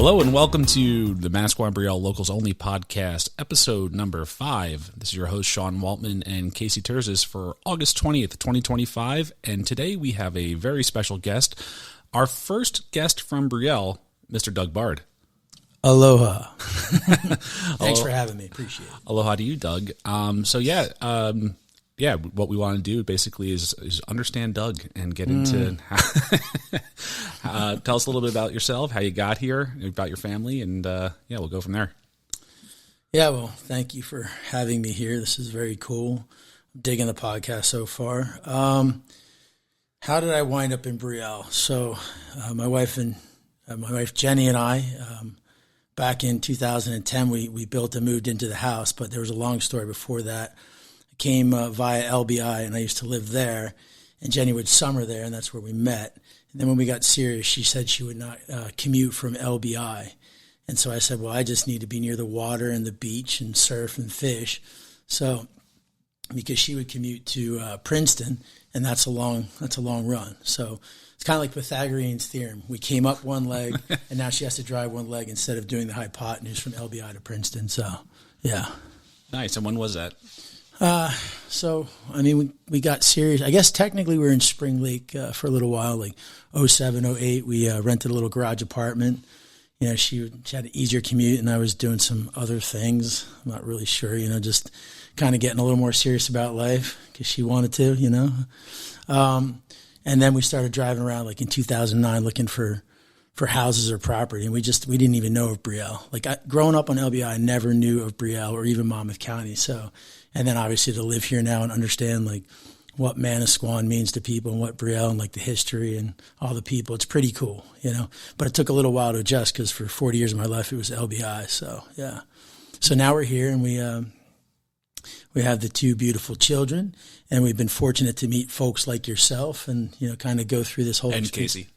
Hello and welcome to the Masquerade Brielle Locals Only podcast, episode number 5. This is your host, Sean Waltman and Casey Terzis for August 20th, 2025. And today we have a very special guest, our first guest from Brielle, Mr. Doug Bard. Aloha. Thanks for having me. Appreciate it. Aloha to you, Doug. What we want to do basically is understand Doug and get into tell us a little bit about yourself, how you got here, about your family, and we'll go from there. Yeah, well, thank you for having me here. This is very cool. I'm digging the podcast so far. How did I wind up in Brielle? So my wife Jenny and I, back in 2010, we built and moved into the house, but there was a long story before that. Came via LBI, and I used to live there, and Jenny would summer there, and that's where we met. And then when we got serious, she said she would not commute from LBI. And so I said, well, I just need to be near the water and the beach and surf and fish. So because she would commute to Princeton, and that's a long run. So it's kind of like Pythagorean's theorem. We came up one leg, and now she has to drive one leg instead of doing the hypotenuse from LBI to Princeton. So, yeah. Nice. And when was that? We got serious. I guess technically we were in Spring Lake for a little while, like 07, 08. We rented a little garage apartment. You know, she had an easier commute, and I was doing some other things. I'm not really sure, just kind of getting a little more serious about life because she wanted to, And then we started driving around like in 2009 looking for houses or property, and we didn't even know of Brielle. Growing up on LBI, I never knew of Brielle or even Monmouth County. So, and then obviously to live here now and understand like what Manasquan means to people and what Brielle and like the history and all the people, it's pretty cool, But it took a little while to adjust because for 40 years of my life it was LBI. So yeah, so now we're here and we have the 2 beautiful children, and we've been fortunate to meet folks like yourself and kind of go through this whole experience. Casey.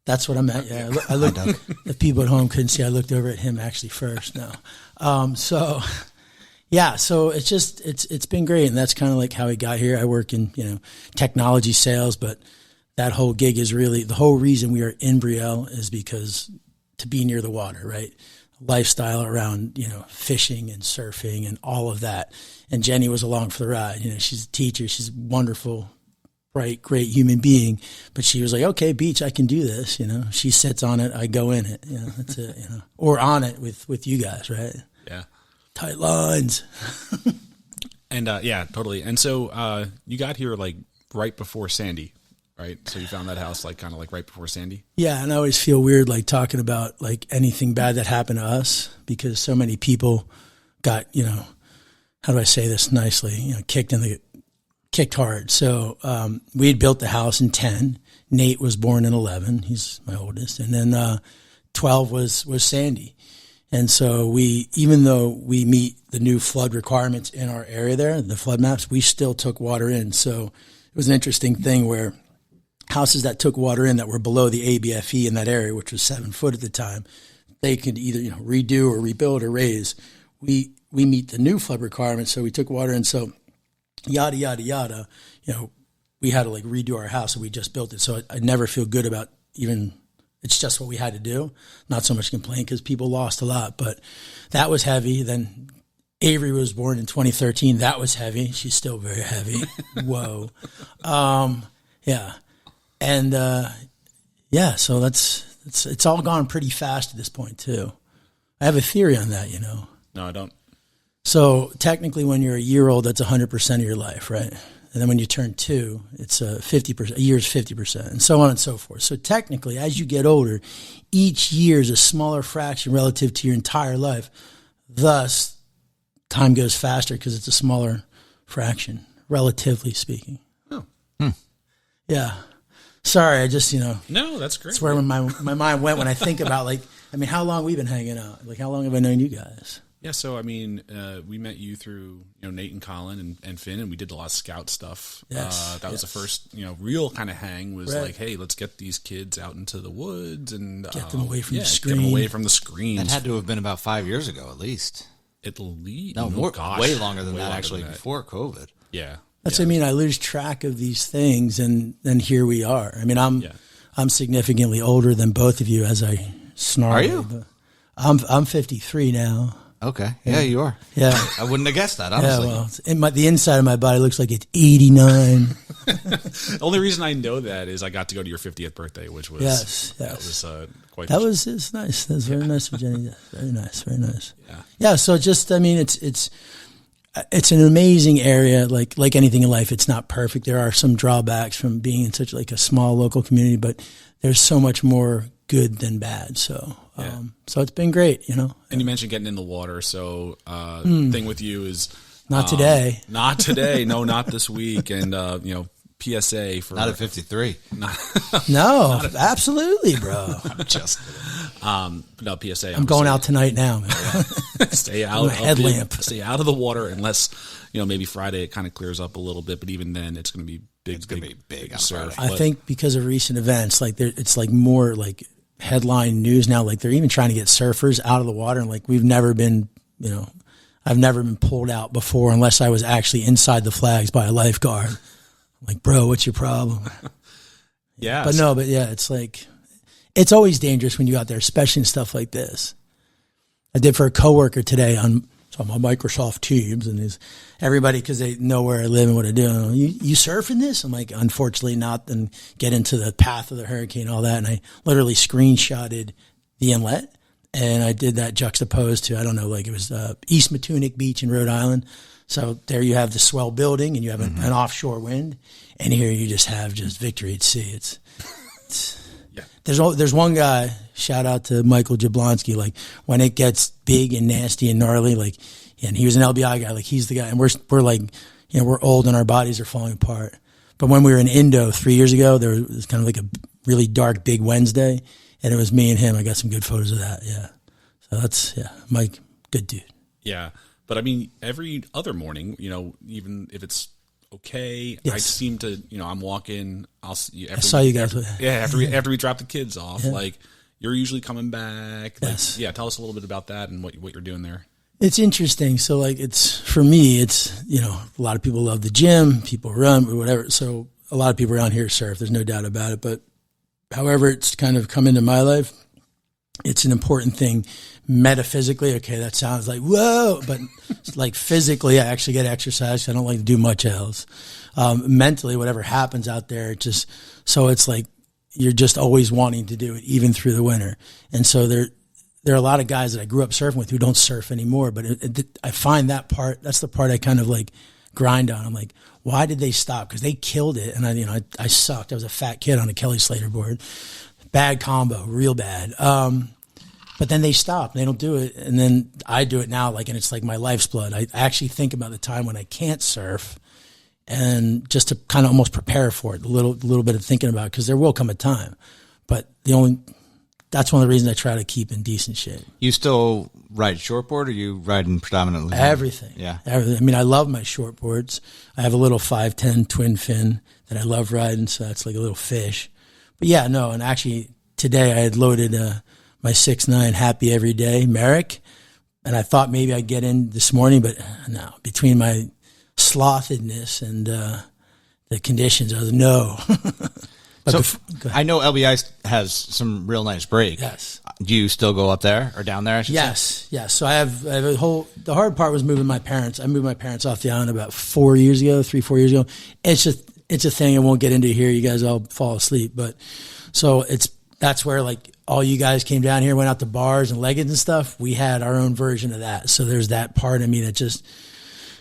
That's what I'm at. Yeah, I looked. If people at home couldn't see, I looked over at him actually first. No, so it's been great, and that's kind of like how we got here. I work in technology sales, but that whole gig is really the whole reason we are in Brielle is because to be near the water, right? Lifestyle around fishing and surfing and all of that. And Jenny was along for the ride. She's a teacher. She's wonderful. Right, great human being, but she was like, okay, beach, I can do this, She sits on it, I go in it, that's it, Or on it with you guys, right? Yeah. Tight lines. And totally. And so you got here like right before Sandy, right? So you found that house like kind of like right before Sandy? Yeah, and I always feel weird like talking about like anything bad that happened to us because so many people got, how do I say this nicely, kicked hard. So we had built the house in 10. Nate was born in 11. He's my oldest. And then 12 was Sandy. And so even though we meet the new flood requirements in our area there, the flood maps, we still took water in. So it was an interesting thing where houses that took water in that were below the ABFE in that area, which was 7 foot at the time, they could either redo or rebuild or raise. We meet the new flood requirements, so we took water in. So yada, yada, yada, we had to like redo our house and we just built it. So I never feel good about it's just what we had to do. Not so much complain because people lost a lot, but that was heavy. Then Avery was born in 2013. That was heavy. She's still very heavy. Whoa. Yeah. And, so it's all gone pretty fast at this point too. I have a theory on that, No, I don't. So technically when you're a year old, that's 100% of your life, right? And then when you turn 2, it's 50%, a year is 50%, and so on and so forth. So technically, as you get older, each year is a smaller fraction relative to your entire life. Thus, time goes faster because it's a smaller fraction, relatively speaking. Oh. Yeah. Sorry, I just, No, that's great. That's where my mind went when I think about, how long we've been hanging out. Like, how long have I known you guys? Yeah, so we met you through Nate and Colin and Finn, and we did a lot of scout stuff. Yes, that was the first real kind of hang was right. Like, hey, let's get these kids out into the woods and get them away from the screen. Get them away from the screens. That had to have been about 5 years ago, at least. Way longer than that, actually, before COVID. Yeah, that's what I mean. I lose track of these things, and then here we are. I mean, I'm significantly older than both of you, as I snarl. Are you? I'm 53 now. Okay. Yeah, you are. Yeah. I wouldn't have guessed that, honestly. Yeah, well, the inside of my body looks like it's 89. The only reason I know that is I got to go to your 50th birthday, which was quite. That was nice. That was very nice of Jenny. Very nice. Very nice. Yeah. Yeah. So just, I mean, it's an amazing area. Like anything in life, it's not perfect. There are some drawbacks from being in such like a small local community, but there's so much more good than bad. So, so it's been great, And you mentioned getting in the water. So, thing with you is not today. Not today. No, not this week. And PSA for not at 53. No, absolutely, bro. I'm just kidding. No, PSA. I'm going out tonight now, man. Stay out. Headlamp. Stay out of the water unless maybe Friday it kind of clears up a little bit. But even then, it's going to be big. It's going to be big surf. I think because of recent events, like it's like more like headline news now. Like they're even trying to get surfers out of the water, and like we've never been, I've never been pulled out before unless I was actually inside the flags by a lifeguard. I'm like, bro, what's your problem? Yeah. But it's like, it's always dangerous when you out there, especially in stuff like this. I did for a coworker today on my Microsoft Teams, and everybody, because they know where I live and what I do. You surfing this? I'm like, unfortunately not. And get into the path of the hurricane, all that. And I literally screenshotted the inlet, and I did that juxtaposed to, I don't know, like it was East Matunic Beach in Rhode Island. So there you have the swell building, and you have an offshore wind, and here you just have victory at sea. It's yeah. There's one guy, shout out to Michael Jablonski, like when it gets big and nasty and gnarly, like, and he was an LBI guy, like he's the guy, and we're like, we're old and our bodies are falling apart. But when we were in Indo 3 years ago, there was kind of like a really dark big Wednesday, and it was me and him. I got some good photos of that. Yeah. So that's, Mike, good dude. Yeah. But I mean, every other morning, even if it's okay, yes. I seem to, I'm walking. I saw you guys. After we drop the kids off, like you're usually coming back. Yes. Like, tell us a little bit about that and what you're doing there. It's interesting. So like for me, it's, a lot of people love the gym, people run or whatever. So a lot of people around here surf. There's no doubt about it. But however it's kind of come into my life, it's an important thing. Metaphysically, okay, that sounds like whoa, but like physically, I actually get exercise. I don't like to do much else. Mentally, whatever happens out there, so it's like you're just always wanting to do it, even through the winter. And so there are a lot of guys that I grew up surfing with who don't surf anymore. But I find that's the part I kind of like grind on. I'm like, why did they stop? Because they killed it, and I sucked. I was a fat kid on a Kelly Slater board, bad combo, real bad. But then they stop. They don't do it. And then I do it now, and it's like my life's blood. I actually think about the time when I can't surf, and just to kind of almost prepare for it, a little bit of thinking about it, because there will come a time. But that's one of the reasons I try to keep in decent shape. You still ride shortboard, or you riding predominantly? Everything. Yeah. Everything. I mean, I love my shortboards. I have a little 510 twin fin that I love riding, so that's like a little fish. But yeah, no, and actually today I had loaded my 6'9" Happy Every Day Merrick, and I thought maybe I'd get in this morning, but no, between my slothedness and the conditions, I was no. So I know LBI has some real nice break. Yes. Do you still go up there or down there? Yes. So I have a the hard part was moving my parents. I moved my parents off the island about 4 years ago, 3-4 years ago. It's a thing I won't get into here. You guys all fall asleep, but so that's where like all you guys came down here, went out to bars and leggings and stuff. We had our own version of that. So there's that part of me that just,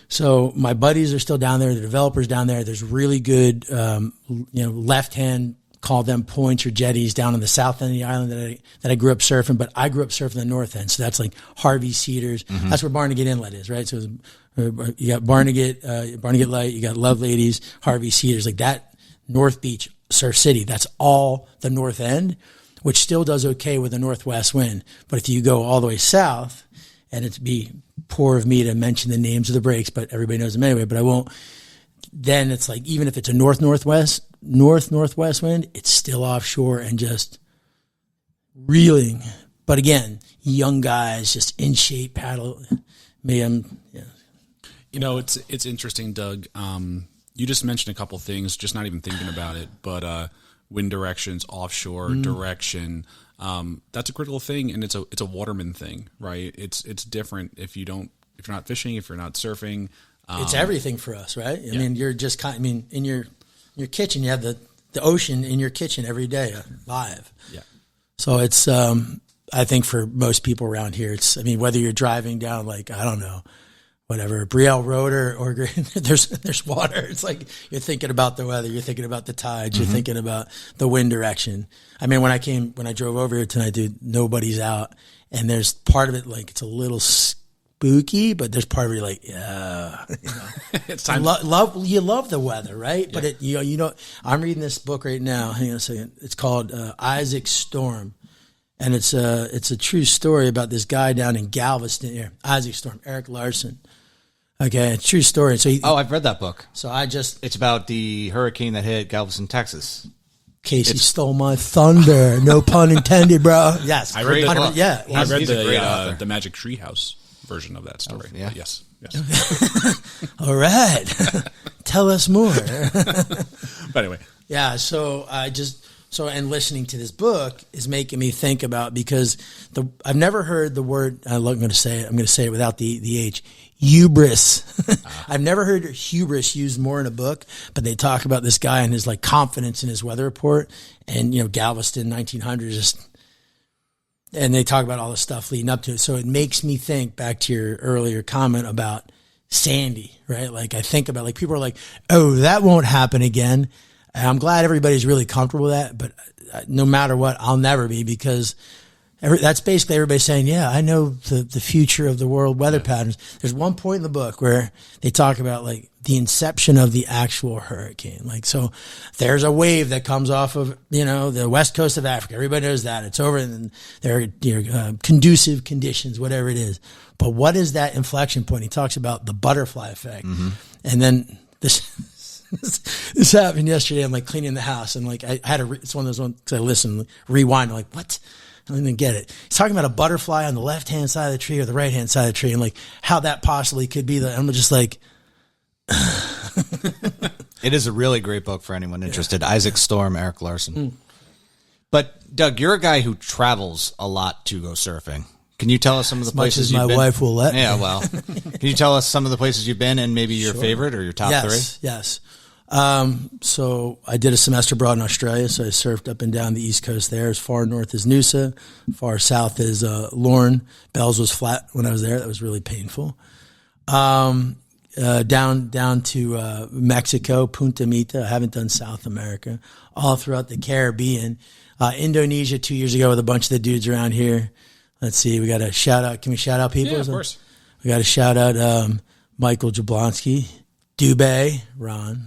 so my buddies are still down there. The developers down there. There's really good, left hand, call them points or jetties down on the south end of the island that I grew up surfing, but I grew up surfing the north end. So that's like Harvey Cedars. Mm-hmm. That's where Barnegat Inlet is, right? So you got Barnegat Light, you got Love Ladies, Harvey Cedars, like that North Beach, Surf City. That's all the north end, which still does okay with a northwest wind. But if you go all the way south, and it'd be poor of me to mention the names of the breaks, but everybody knows them anyway, but I won't. Then it's like, even if it's a northwest wind, it's still offshore and just reeling. But again, young guys, just in shape, paddle. It's interesting, Doug. You just mentioned a couple things, just not even thinking about it, but wind directions, offshore direction. That's a critical thing, and it's a waterman thing, right? It's different if you're not fishing, if you're not surfing. It's everything for us, right? I mean, you're just in your kitchen, you have the ocean in your kitchen every day, live. Yeah. So it's I think for most people around here, whether you're driving down like, I don't know, whatever, Brielle Road or there's water. It's like you're thinking about the weather, you're thinking about the tides, you're thinking about the wind direction. I mean, when I drove over here tonight, dude, nobody's out, and there's part of it like it's a little spooky, but there's part of it you're like, yeah, it's time. You love the weather, right? Yeah. But I'm reading this book right now. Hang on a second. It's called Isaac's Storm. And it's a true story about this guy down in Galveston here, Isaac Storm, Eric Larson. Okay, a true story. So I've read that book. So it's about the hurricane that hit Galveston, Texas. Casey stole my thunder. No pun intended, bro. Yes, I read the Magic Treehouse version of that story. Oh, yeah. Yes. All right, tell us more. But anyway, yeah. So and listening to this book is making me think about, because I've never heard the word. I'm going to say it without the H. Hubris. I've never heard hubris used more in a book, but they talk about this guy and his like confidence in his weather report, and Galveston 1900s, and they talk about all the stuff leading up to it. So it makes me think back to your earlier comment about Sandy, right? Like I think about, like, people are like, oh, that won't happen again. And I'm glad everybody's really comfortable with that, but no matter what, I'll never be, because that's basically everybody saying, yeah, I know the future of the world weather patterns. There's one point in the book where they talk about like the inception of the actual hurricane. Like, so there's a wave that comes off of, the west coast of Africa. Everybody knows that. It's over, and there are conducive conditions, whatever it is. But what is that inflection point? He talks about the butterfly effect. Mm-hmm. And then this happened yesterday. I'm like cleaning the house, and like I had it's one of those ones, because I listen, rewind. I'm like, what? I don't even get it. He's talking about a butterfly on the left-hand side of the tree or the right-hand side of the tree, and like how that possibly could be. I'm just like, it is a really great book for anyone interested. Yeah. Isaac Storm, Eric Larson. But Doug, you're a guy who travels a lot to go surfing. Can you tell us some of the places you've been? As much as my wife will let me. Yeah, well, can you tell us some of the places you've been and maybe your favorite or your top three? Yes. So I did a semester abroad in Australia. So I surfed up and down the East Coast there. As far north as Noosa, far south as Lorne. Bells was flat when I was there. That was really painful. Down to Mexico, Punta Mita. I haven't done South America. All throughout the Caribbean. Indonesia 2 years ago with a bunch of the dudes around here. Let's see. We got a shout out. Can we shout out people? Yeah, of course. We got a shout out Michael Jablonski, Dubé, Ron,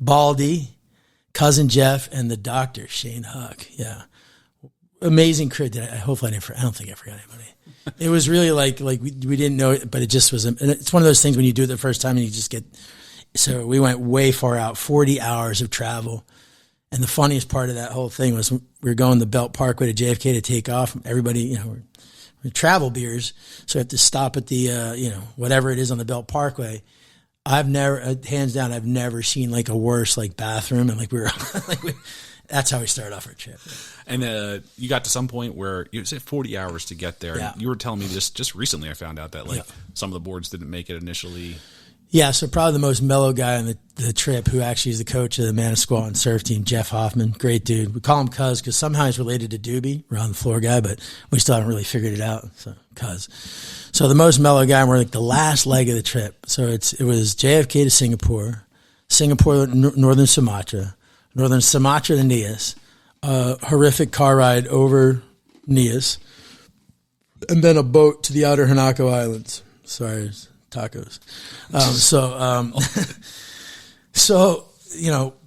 Baldy, Cousin Jeff, and the doctor, Shane Huck. Yeah. Amazing crew. Hopefully I don't think I forgot anybody. It was really like we didn't know it, but it just was. It's one of those things when you do it the first time and you just get. So we went way far out, 40 hours of travel. And the funniest part of that whole thing was we were going the Belt Parkway to JFK to take off. Everybody, we're travel beers, so we have to stop at the, whatever it is on the Belt Parkway. Hands down, I've never seen like a worse like bathroom, and like we were, that's how we started off our trip. And you got to some point where you said 40 hours to get there. Yeah. You were telling me just recently. I found out that some of the boards didn't make it initially. Yeah, so probably the most mellow guy on the trip, who actually is the coach of the Manasquan surf team, Jeff Hoffman. Great dude. We call him Cuz because somehow he's related to Doobie, we're on the floor guy, but we still haven't really figured it out. So Cuz. So the most mellow guy, and we're like the last leg of the trip. So it was JFK to Singapore, Northern Sumatra to Nias, horrific car ride over Nias, and then a boat to the outer Hanako Islands. Sorry, tacos.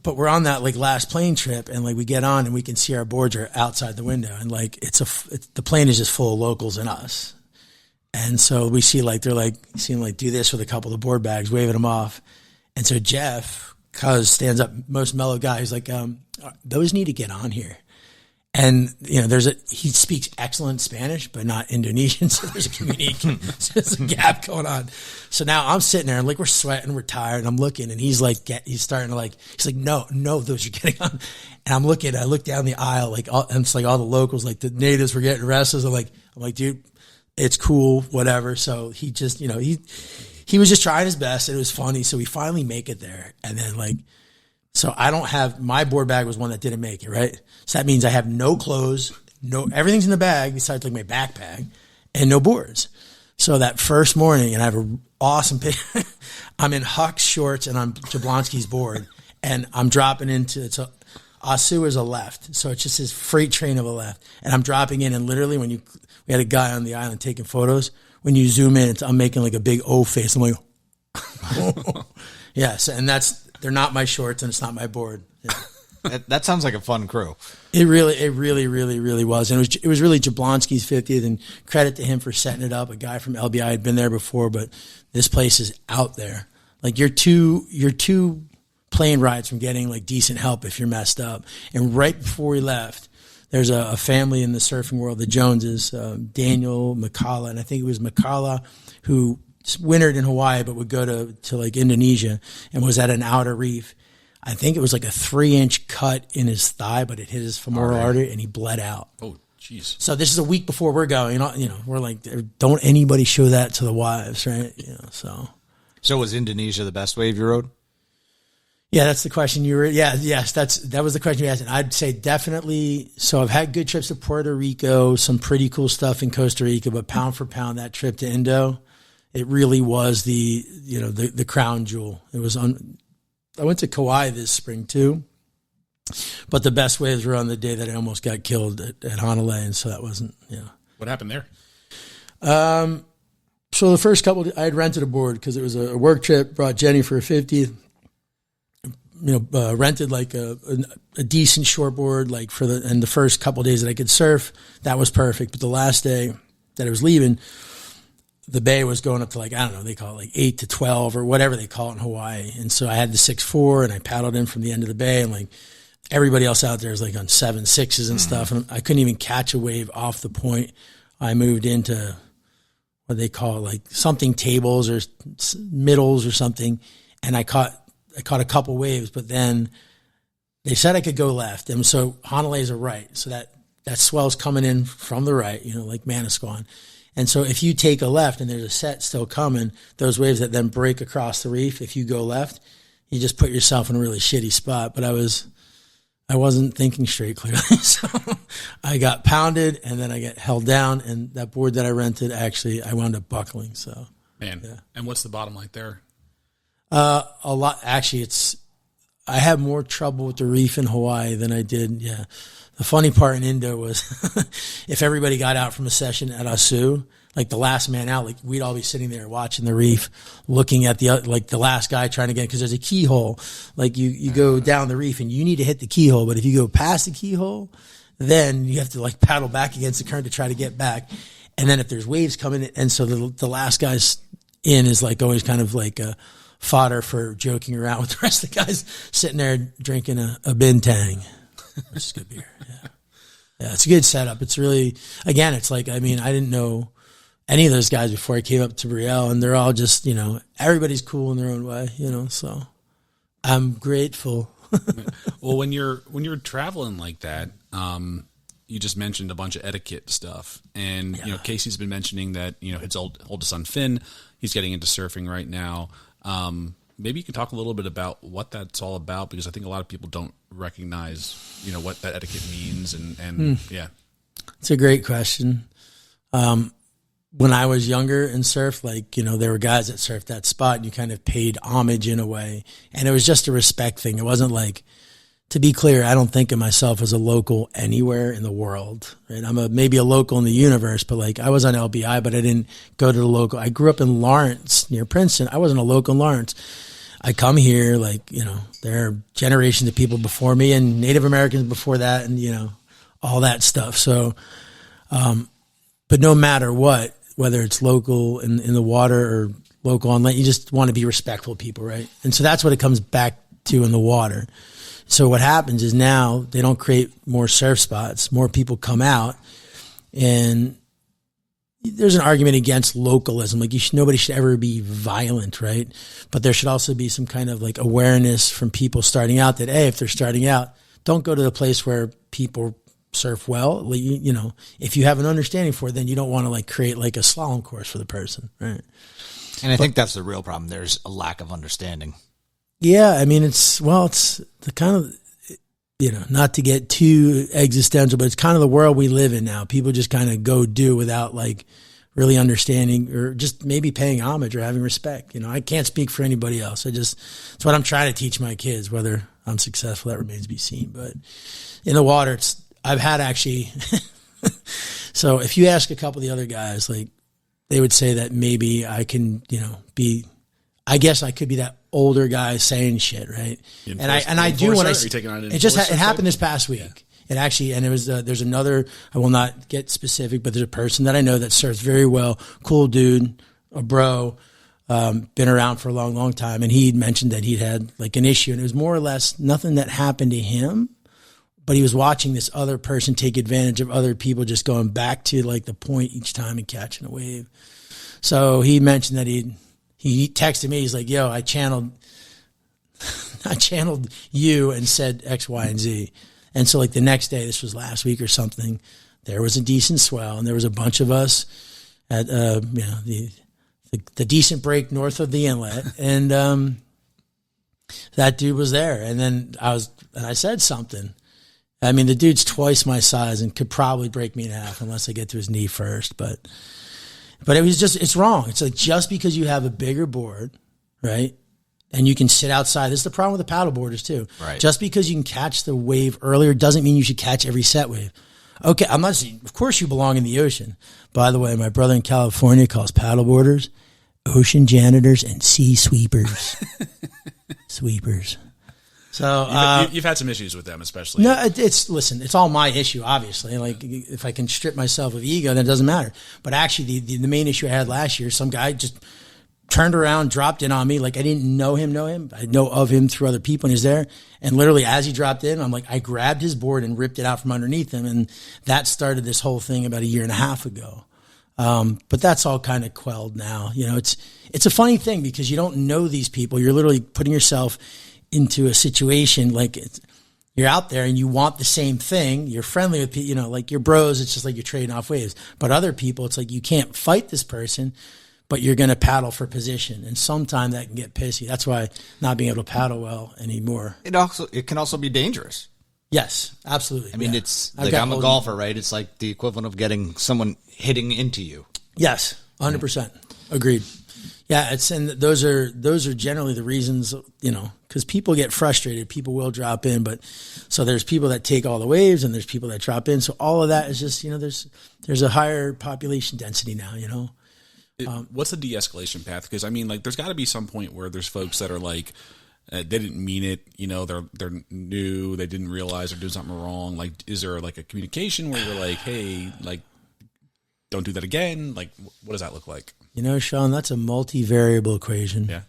But we're on that like last plane trip, and like we get on and we can see our boards are outside the window, and like the plane is just full of locals and us. And so we see like they're like seeing like do this with a couple of the board bags, waving them off. And so Jeff, Cuz, stands up, most mellow guy, he's like, those need to get on here. And, he speaks excellent Spanish, but not Indonesian. So there's there's a gap going on. So now I'm sitting there and like, we're sweating, we're tired. And I'm looking and he's like, he's like, no, those are getting on. And I look down the aisle, and it's like all the locals, like the natives were getting restless. I'm like, dude, it's cool, whatever. So he just, he was just trying his best. And it was funny. So we finally make it there. And then so I don't have, my board bag was one that didn't make it, right? So that means I have no clothes, everything's in the bag besides like my backpack and no boards. So that first morning, and I have an awesome picture, I'm in Huck's shorts and on Jablonski's board and I'm dropping into, Asu is a left. So it's just this freight train of a left. And I'm dropping in and literally we had a guy on the island taking photos. When you zoom in, I'm making like a big O face. I'm like, yes. And they're not my shorts and it's not my board. Yeah. That sounds like a fun crew. It really, really was. And it was really Jablonski's 50th, and credit to him for setting it up. A guy from LBI had been there before, but this place is out there. Like you're two plane rides from getting like decent help if you're messed up. And right before we left, there's a family in the surfing world, the Joneses, Daniel, McCalla, and I think it was McCalla who wintered in Hawaii but would go to like Indonesia and was at an outer reef. I think it was like a 3-inch cut in his thigh, but it hit his femoral artery and he bled out. Oh, jeez. So this is a week before we're going. We're like, don't anybody show that to the wives, right? So was Indonesia the best wave you rode? Yeah, that's the question you were. Yeah, yes, that was the question you asked. And I'd say definitely. So I've had good trips to Puerto Rico, some pretty cool stuff in Costa Rica, but pound for pound, that trip to Indo, it really was the crown jewel. It was I went to Kauai this spring too, but the best waves were on the day that I almost got killed at Honolulu, and so that wasn't. What happened there? So the first couple, I had rented a board because it was a work trip. Brought Jenny for a 50th. Rented like a decent shortboard, and the first couple of days that I could surf, that was perfect. But the last day that I was leaving, the bay was going up to like, I don't know, they call it like 8 to 12 or whatever they call it in Hawaii. And so I had the 6'4" and I paddled in from the end of the bay, and like everybody else out there is like on 7.6s and stuff. And I couldn't even catch a wave off the point. I moved into what they call like something tables or middles or something. And I caught a couple waves, but then they said I could go left. And so Honolulu's a right. So that swell's coming in from the right, like Manasquan. And so if you take a left and there's a set still coming, those waves that then break across the reef, if you go left, you just put yourself in a really shitty spot. But I wasn't thinking straight clearly. So I got pounded and then I got held down, and that board that I rented, actually, I wound up buckling. So, man. Yeah. And what's the bottom like there? A lot. Actually, I had more trouble with the reef in Hawaii than I did. Yeah. The funny part in Indo was if everybody got out from a session at Asu, like the last man out, like we'd all be sitting there watching the reef, looking at the last guy trying to get, because there's a keyhole. Like you go down the reef and you need to hit the keyhole, but if you go past the keyhole, then you have to like paddle back against the current to try to get back. And then if there's waves coming in, and so the last guy's in is like always kind of like a fodder for joking around with the rest of the guys sitting there drinking a bintang, which is good beer. Yeah, it's a good setup. It's really, again, it's like, I mean, I didn't know any of those guys before I came up to Brielle, and they're all just, everybody's cool in their own way, so I'm grateful. Well, when you're traveling like that, you just mentioned a bunch of etiquette stuff, and Casey's been mentioning that his oldest son Finn, he's getting into surfing right now. Maybe you can talk a little bit about what that's all about, because I think a lot of people don't recognize what that etiquette means, and yeah, it's a great question. When I was younger and surfed, there were guys that surfed that spot, and you kind of paid homage in a way, and it was just a respect thing. It wasn't like, to be clear, I don't think of myself as a local anywhere in the world. Right? I'm maybe a local in the universe, but I was on LBI, but I didn't go to the local. I grew up in Lawrence near Princeton. I wasn't a local in Lawrence. I come here, there are generations of people before me and Native Americans before that, and all that stuff. So, but no matter what, whether it's local in the water or local on land, you just want to be respectful of people, right? And so that's what it comes back to in the water. so what happens is now they don't create more surf spots. More people come out, and there's an argument against localism. Like nobody should ever be violent, right? But there should also be some kind of like awareness from people starting out that, hey, if they're starting out, don't go to the place where people surf well. You know, if you have an understanding for it, then you don't want to like create like a slalom course for the person, right? And I think that's the real problem. There's a lack of understanding. Yeah, I mean, it's the kind of, you know, not to get too existential, but it's kind of the world we live in now. People just kind of go do without like really understanding or just maybe paying homage or having respect. You know, I can't speak for anybody else. It's what I'm trying to teach my kids. Whether I'm successful, that remains to be seen. But in the water, I've had actually, so if you ask a couple of the other guys, like they would say that maybe I can, you know, I guess I could be that older guy saying shit, right? And I do when it happened this past week. Yeah. It actually, and it was there's another. I will not get specific, but there's a person that I know that surfs very well, cool dude, a bro, been around for a long, long time, and he mentioned that he'd had like an issue, and it was more or less nothing that happened to him, but he was watching this other person take advantage of other people, just going back to like the point each time and catching a wave. So he mentioned that he texted me. He's like, yo, I channeled you and said X, Y, and Z. And so like the next day, this was last week or something, there was a decent swell, and there was a bunch of us at, you know, the decent break north of the inlet. And, that dude was there. And then I said something. I mean, the dude's twice my size and could probably break me in half unless I get to his knee first. But it was it's wrong. It's like just because you have a bigger board, right, and you can sit outside. This is the problem with the paddle boarders too. Right. Just because you can catch the wave earlier doesn't mean you should catch every set wave. Okay, I'm not saying, of course you belong in the ocean. By the way, my brother in California calls paddle boarders ocean janitors and sea sweepers. Sweepers. So you've had some issues with them, especially. No, it's all my issue, obviously. Like if I can strip myself of ego, then it doesn't matter. But actually, the main issue I had last year, some guy just turned around, dropped in on me. Like I didn't know him. I know of him through other people, and he's there. And literally, as he dropped in, I'm like, I grabbed his board and ripped it out from underneath him, and that started this whole thing about a year and a half ago. But that's all kind of quelled now. You know, it's a funny thing because you don't know these people. You're literally putting yourself into a situation like you're out there and you want the same thing. You're friendly with people, you know, like your bros. It's just like you're trading off waves. But other people, it's like you can't fight this person, but you're going to paddle for position. And sometimes that can get pissy. That's why not being able to paddle well anymore. It can also be dangerous. Yes, absolutely. I mean, it's like I'm a golfer, right? It's like the equivalent of getting someone hitting into you. Yes, 100%. Agreed. Yeah, and those are generally the reasons, you know, because people get frustrated. People will drop in, but so there's people that take all the waves, and there's people that drop in. So all of that is just, you know, there's a higher population density now, you know. What's the de-escalation path? Because I mean, like, there's got to be some point where there's folks that are like, they didn't mean it, you know, they're new, they didn't realize they're doing something wrong. Like, is there like a communication where you're like, hey, like, don't do that again? Like, what does that look like? You know, Sean, that's a multivariable equation. Yeah.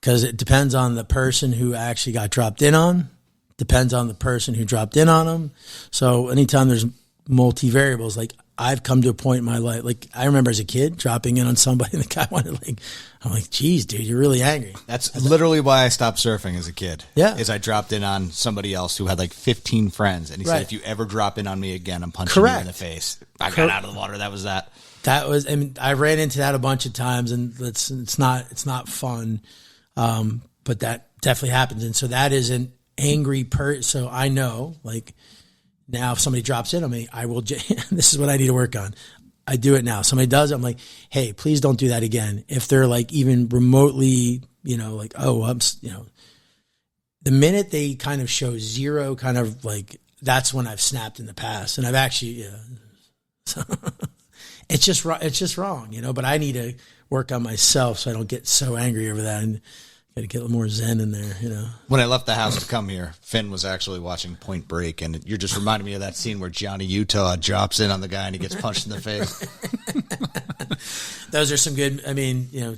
Because it depends on the person who actually got dropped in on, depends on the person who dropped in on them. So anytime there's multivariables, like I've come to a point in my life, like I remember as a kid dropping in on somebody and the guy wanted I'm like, geez, dude, you're really angry. That's literally why I stopped surfing as a kid. Yeah. Is I dropped in on somebody else who had like 15 friends. And he said, if you ever drop in on me again, I'm punching you in the face. I got out of the water. That was that. That was, I mean, I ran into that a bunch of times, and it's not fun. But that definitely happens. And so that is an angry so I know, like, now if somebody drops in on me, I will, this is what I need to work on. I do it now. Somebody does it, I'm like, hey, please don't do that again. If they're like even remotely, you know, like, oh, you know, the minute they kind of show zero kind of like, that's when I've snapped in the past. And I've actually, so it's just wrong, you know, but I need to work on myself so I don't get so angry over that, and got to get a little more zen in there, you know. When I left the house to come here, Finn was actually watching Point Break, and you're just reminding me of that scene where Johnny Utah drops in on the guy and he gets punched in the face. Those are some good, I mean, you know,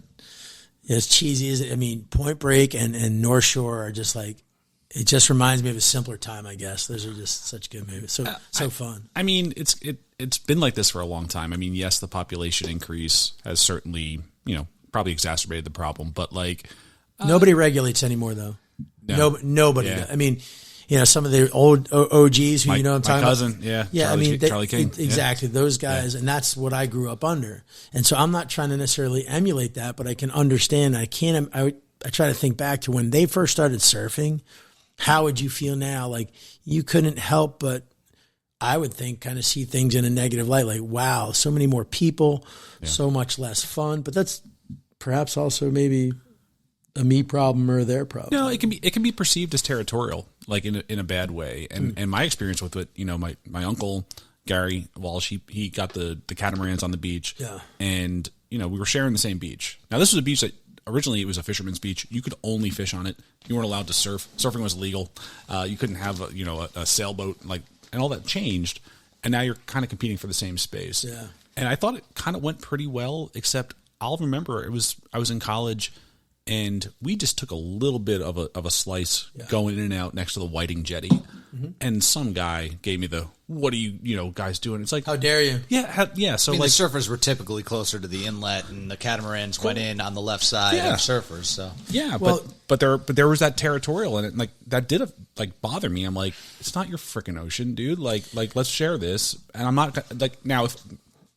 as cheesy as it, I mean, Point Break and North Shore are just like it just reminds me of a simpler time, I guess. Those are just such good movies. So fun. I mean, it's been like this for a long time. I mean, yes, the population increase has certainly, probably exacerbated the problem, but like nobody regulates anymore, though. No. Nobody. Yeah. I mean, some of the old OGs who I'm talking cousin, about. Yeah. Charlie King. Exactly. Those guys, and that's what I grew up under. And so I'm not trying to necessarily emulate that, but I can understand. I try to think back to when they first started surfing. How would you feel now? Like, you couldn't help but, I would think, kind of see things in a negative light. Like, wow, so many more people, so much less fun. But that's perhaps also maybe a me problem or their problem. No, it can be perceived as territorial, like in a bad way. And my experience with it, my uncle Gary Walsh, he got the catamarans on the beach. Yeah. And we were sharing the same beach. Now this was a beach that originally it was a fisherman's beach. You could only fish on it. You weren't allowed to surf. Surfing was illegal. You couldn't have a sailboat, and all that changed. And now you're kind of competing for the same space. Yeah. And I thought it kind of went pretty well, except I'll remember I was in college, and we just took a little bit of a slice going in and out next to the Whiting Jetty. Mm-hmm. And some guy gave me what are you guys doing? It's like, how dare you? Yeah. So the surfers were typically closer to the inlet, and the catamarans went in on the left side of surfers. So but there was that territorial, and it that did bother me. I'm like, it's not your freaking ocean, dude. Like let's share this. And I'm not now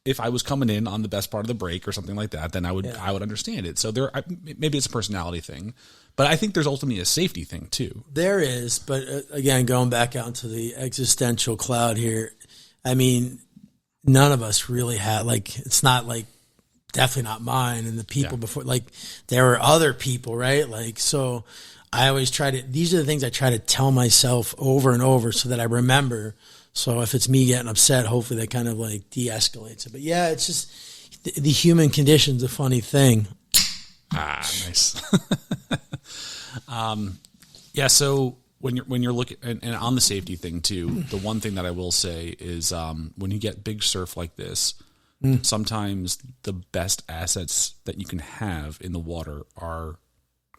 if I was coming in on the best part of the break or something like that, then I would understand it. So maybe it's a personality thing. But I think there's ultimately a safety thing too. There is, but again, going back out to the existential cloud here, I mean, none of us really had, it's not definitely not mine and the people before, there were other people, right? So I always these are the things I try to tell myself over and over so that I remember. So if it's me getting upset, hopefully that kind of de-escalates it. But yeah, it's just the human condition's a funny thing. Nice. So when you're looking and on the safety thing too, the one thing that I will say is when you get big surf like this, sometimes the best assets that you can have in the water are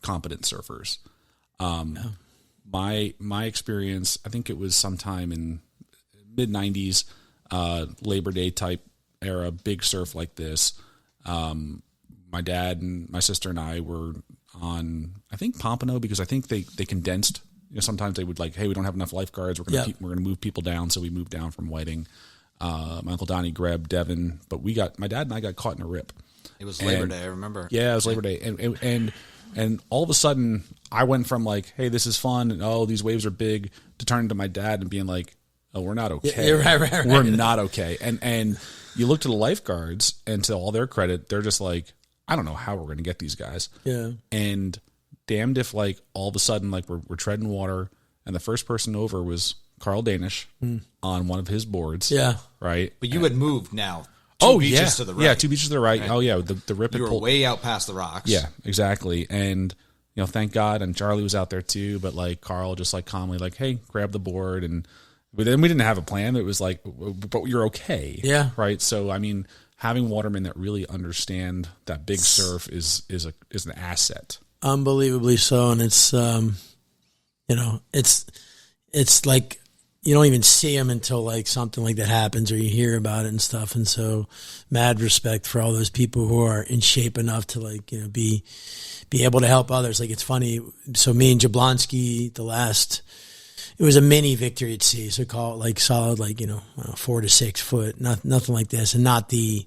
competent surfers. My experience, I think it was sometime in mid 90s, Labor Day type era, big surf like this. My dad and my sister and I were on, I think, Pompano, because I think they condensed. Sometimes they would hey, we don't have enough lifeguards. We're gonna move people down, so we moved down from Whiting. My Uncle Donnie grabbed Devin, but my dad and I got caught in a rip. It was Labor Day, I remember. Yeah, it was Labor Day, and all of a sudden I went from hey, this is fun, and oh, these waves are big, to turning to my dad and being like, oh, we're not okay. Yeah, right. We're not okay. And you look to the lifeguards, and to all their credit, they're just I don't know how we're going to get these guys. Yeah. And damned if all of a sudden we're treading water, and the first person over was Carl Danish on one of his boards. Yeah. Right. But you had moved now. Two beaches to the right. Yeah, 2 beaches to the right. Oh yeah, the rip. You were way out past the rocks. Yeah, exactly. And thank God, and Charlie was out there too. But Carl just calmly hey, grab the board, and then we didn't have a plan. It was but you're okay. Yeah. Right. So I mean, having watermen that really understand that big surf is an asset. Unbelievably so, and it's it's you don't even see them until something like that happens, or you hear about it and stuff. And so, mad respect for all those people who are in shape enough to be able to help others. It's funny. So me and Jablonski, it was a mini victory at sea, so call it solid 4 to 6 foot, nothing like this, and not the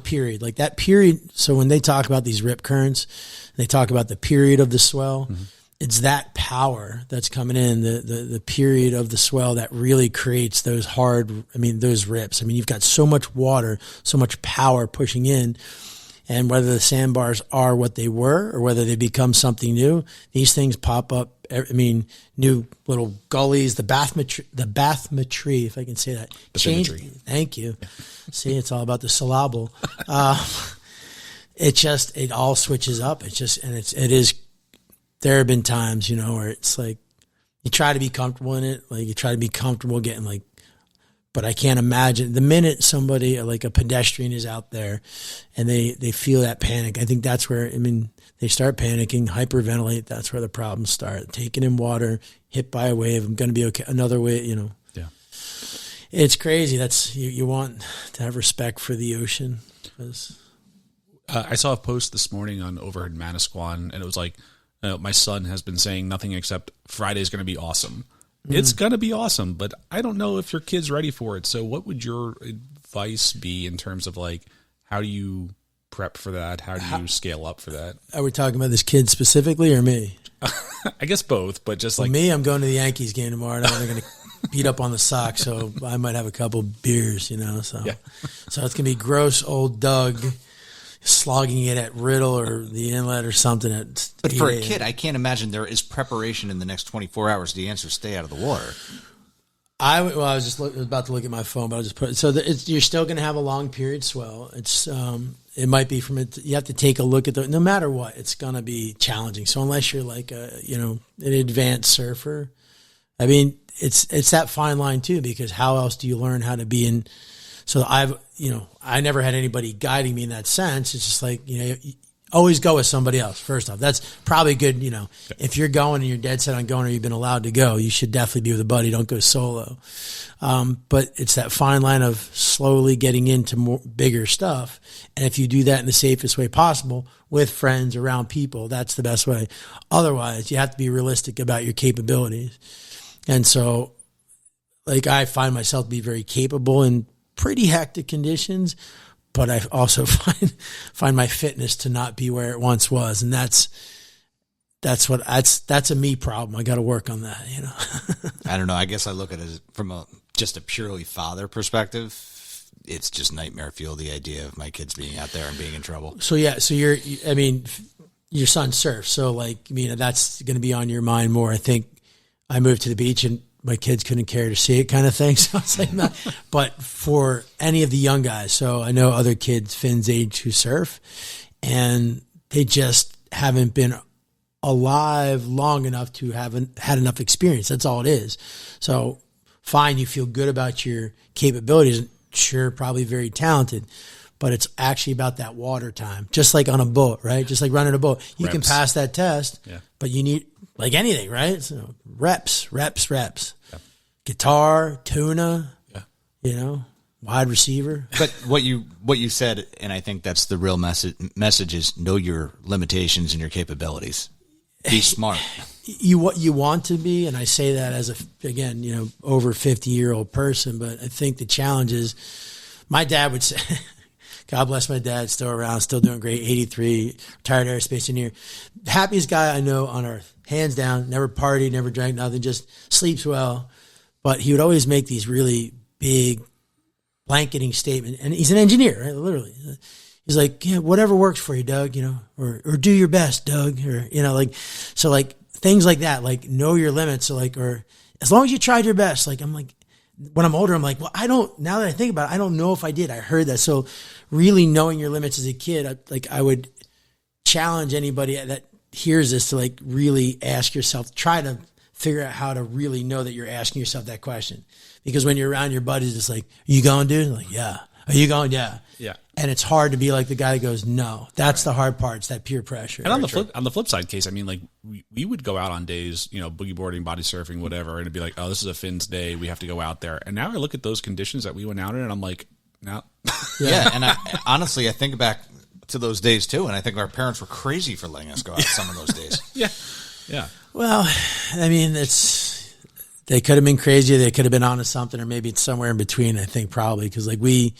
period that period. So when they talk about these rip currents, they talk about the period of the swell. Mm-hmm. It's that power that's coming in, the period of the swell that really creates those those rips. You've got so much water, so much power pushing in. And whether the sandbars are what they were or whether they become something new, these things pop up. New little gullies, the bathymetry, if I can say that. Change. Thank you. Yeah. See, it's all about the syllable. It all switches up. There have been times, where it's you try to be comfortable in it. You try to be comfortable getting But I can't imagine the minute somebody like a pedestrian is out there and they feel that panic. I think that's where, they start panicking, hyperventilate. That's where the problems start. Taking in water, hit by a wave. I'm going to be okay. Another wave, Yeah. It's crazy. That's you want to have respect for the ocean. I saw a post this morning on Overhead Manasquan, and it was like, my son has been saying nothing except Friday's going to be awesome. It's going to be awesome, but I don't know if your kid's ready for it. So what would your advice be in terms of like, how do you prep for that? How do you scale up for that? Are we talking about this kid specifically or me? I guess both, but just like me, I'm going to the Yankees game tomorrow. And they're going to beat up on the Sox, so I might have a couple beers, So, yeah. So it's going to be gross old Doug slogging it at Riddle or the Inlet or something. But for a kid, I can't imagine there is preparation in the next 24 hours. The answer is stay out of the water. I was just about to look at my phone, but I'll just put it. So you're still going to have a long period swell. It might be you have to take a look at no matter what, it's going to be challenging. So unless you're like an advanced surfer, it's that fine line too, because how else do you learn how to be in? So I never had anybody guiding me in that sense. It's just like, always go with somebody else. First off, that's probably good. If you're going and you're dead set on going or you've been allowed to go, you should definitely be with a buddy. Don't go solo. But it's that fine line of slowly getting into bigger stuff. And if you do that in the safest way possible with friends, around people, that's the best way. Otherwise, you have to be realistic about your capabilities. And so, like, I find myself to be very capable in pretty hectic conditions, but I also find my fitness to not be where it once was. And that's a me problem. I got to work on that, I don't know. I guess I look at it from just a purely father perspective. It's just nightmare fuel, the idea of my kids being out there and being in trouble. So yeah, your son surfs. So that's going to be on your mind more. I think I moved to the beach and my kids couldn't care to see it kind of thing. So it's like that. But for any of the young guys, so I know other kids, Finn's age, who surf, and they just haven't been alive long enough to have had enough experience. That's all it is. So fine, you feel good about your capabilities. Sure, probably very talented, but it's actually about that water time. Just like on a boat, right? Just like running a boat. You can pass that test, but you need, like anything, right? So reps. Yeah. Guitar, tuna, wide receiver. But what you said, and I think that's the real message is know your limitations and your capabilities. Be smart. You want to be, and I say that as over 50-year-old person, but I think the challenge is my dad would say, God bless my dad, still around, still doing great, 83, retired aerospace engineer. Happiest guy I know on earth, hands down, never partied, never drank, nothing, just sleeps well. But he would always make these really big blanketing statements, and he's an engineer, right? Literally. He's like, whatever works for you, Doug, or do your best, Doug, or, so like things like that, like know your limits. So like, or as long as you tried your best, like, I'm like, when I'm older, I'm like, well, now that I think about it, I don't know if I did. I heard that. So really knowing your limits as a kid, I would challenge anybody that hears this to like really ask yourself, try to figure out how to really know that you're asking yourself that question. Because when you're around your buddies, it's like, are you going, dude? Like, yeah. Are you going? Yeah. Yeah. And it's hard to be like the guy that goes, no. That's the hard part. It's that peer pressure. And on the flip side case, like we would go out on days, boogie boarding, body surfing, whatever, and it'd be like, oh, this is a Finn's day. We have to go out there. And now I look at those conditions that we went out in, and I'm like, no. Yeah. And honestly, I think back to those days too, and I think our parents were crazy for letting us go out some of those days. Yeah. Yeah. Well, they could have been crazy. They could have been onto something, or maybe it's somewhere in between, I think, probably. Because like the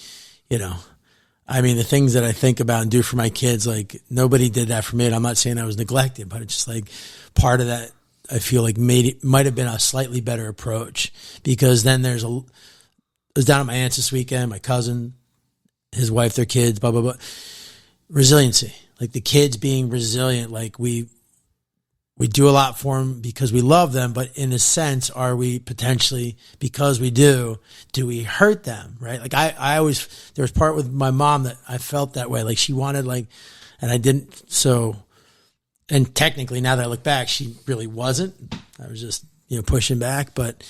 things that I think about and do for my kids, like nobody did that for me. And I'm not saying I was neglected, but it's just like part of that I feel like might have been a slightly better approach, because then I was down at my aunt's this weekend, my cousin, his wife, their kids, blah, blah, blah. Resiliency, like the kids being resilient. Like we do a lot for them because we love them, but in a sense, are we potentially, because we do we hurt them, right? Like I always, there was part with my mom that I felt that way. Like she wanted and I didn't. So, and technically now that I look back, she really wasn't. I was just, pushing back, but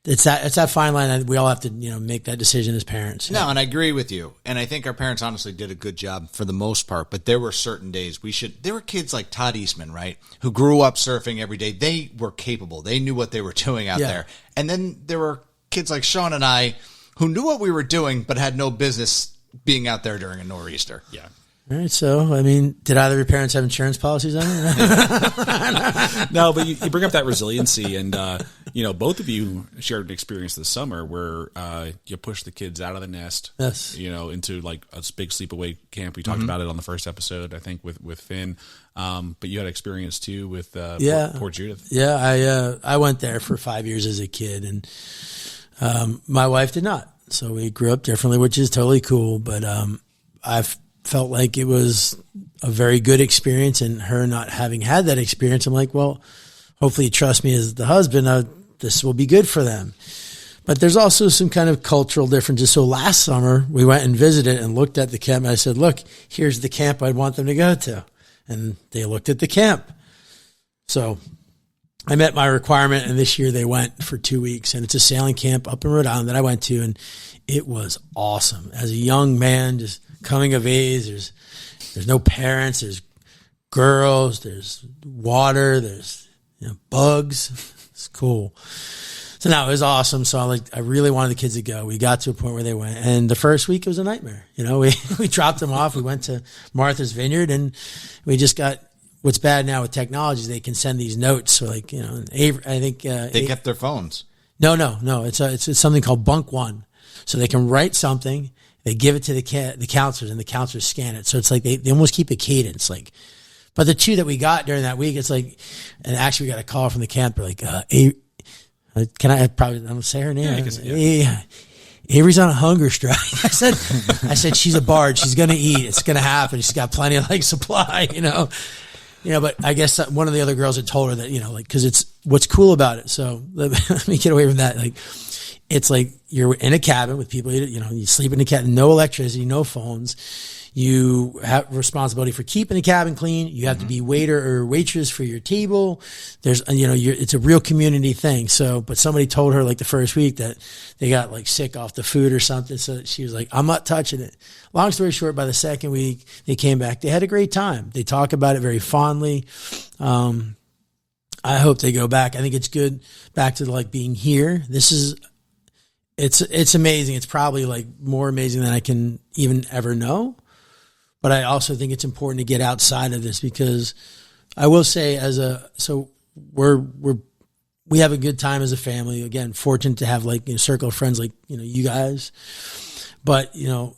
it's that fine line that we all have to, make that decision as parents. No, and I agree with you. And I think our parents honestly did a good job for the most part, but there were certain days there were kids like Todd Eastman, right? Who grew up surfing every day. They were capable. They knew what they were doing out there. And then there were kids like Sean and I who knew what we were doing, but had no business being out there during a nor'easter. Yeah. All right, so, did either of your parents have insurance policies on it? No, but you bring up that resiliency, and, both of you shared an experience this summer where you pushed the kids out of the nest, yes, into like a big sleepaway camp. We talked about it on the first episode, I think, with Finn. But you had experience, too, with Port Judith. Yeah, I went there for 5 years as a kid, and my wife did not. So we grew up differently, which is totally cool, but I've felt like it was a very good experience, and her not having had that experience, I'm like, well, hopefully you trust me as the husband. This will be good for them. But there's also some kind of cultural differences. So last summer we went and visited and looked at the camp, and I said, look, here's the camp I'd want them to go to. And they looked at the camp. So I met my requirement, and this year they went for 2 weeks, and it's a sailing camp up in Rhode Island that I went to, and it was awesome. As a young man, just coming of age, there's no parents, there's girls, there's water, there's bugs. It's cool. So now it was awesome. So I really wanted the kids to go. We got to a point where they went, and the first week it was a nightmare. We dropped them off. We went to Martha's Vineyard, and we just got. What's bad now with technology is they can send these notes. So I think they kept their phones. No. It's something called Bunk One. So they can write something. They give it to the counselors, and the counselors scan it. So it's like they almost keep a cadence. But the two that we got during that week, it's like, and actually we got a call from the camp. They're like, can I probably, I'm going to say her name. Yeah. Avery's on a hunger strike. I said, she's a bard. She's going to eat. It's going to happen. She's got plenty of supply, but I guess one of the other girls had told her that, cause it's what's cool about it. So let me get away from that. It's like you're in a cabin with people, you sleep in a cabin, no electricity, no phones. You have responsibility for keeping the cabin clean. You have to be waiter or waitress for your table. There's, it's a real community thing. So, but somebody told her the first week that they got sick off the food or something. So she was like, I'm not touching it. Long story short, by the second week they came back, they had a great time. They talk about it very fondly. I hope they go back. I think it's good back to being here. It's amazing. It's probably more amazing than I can even ever know. But I also think it's important to get outside of this, because I will say we have a good time as a family. Again, fortunate to have circle of friends you guys. But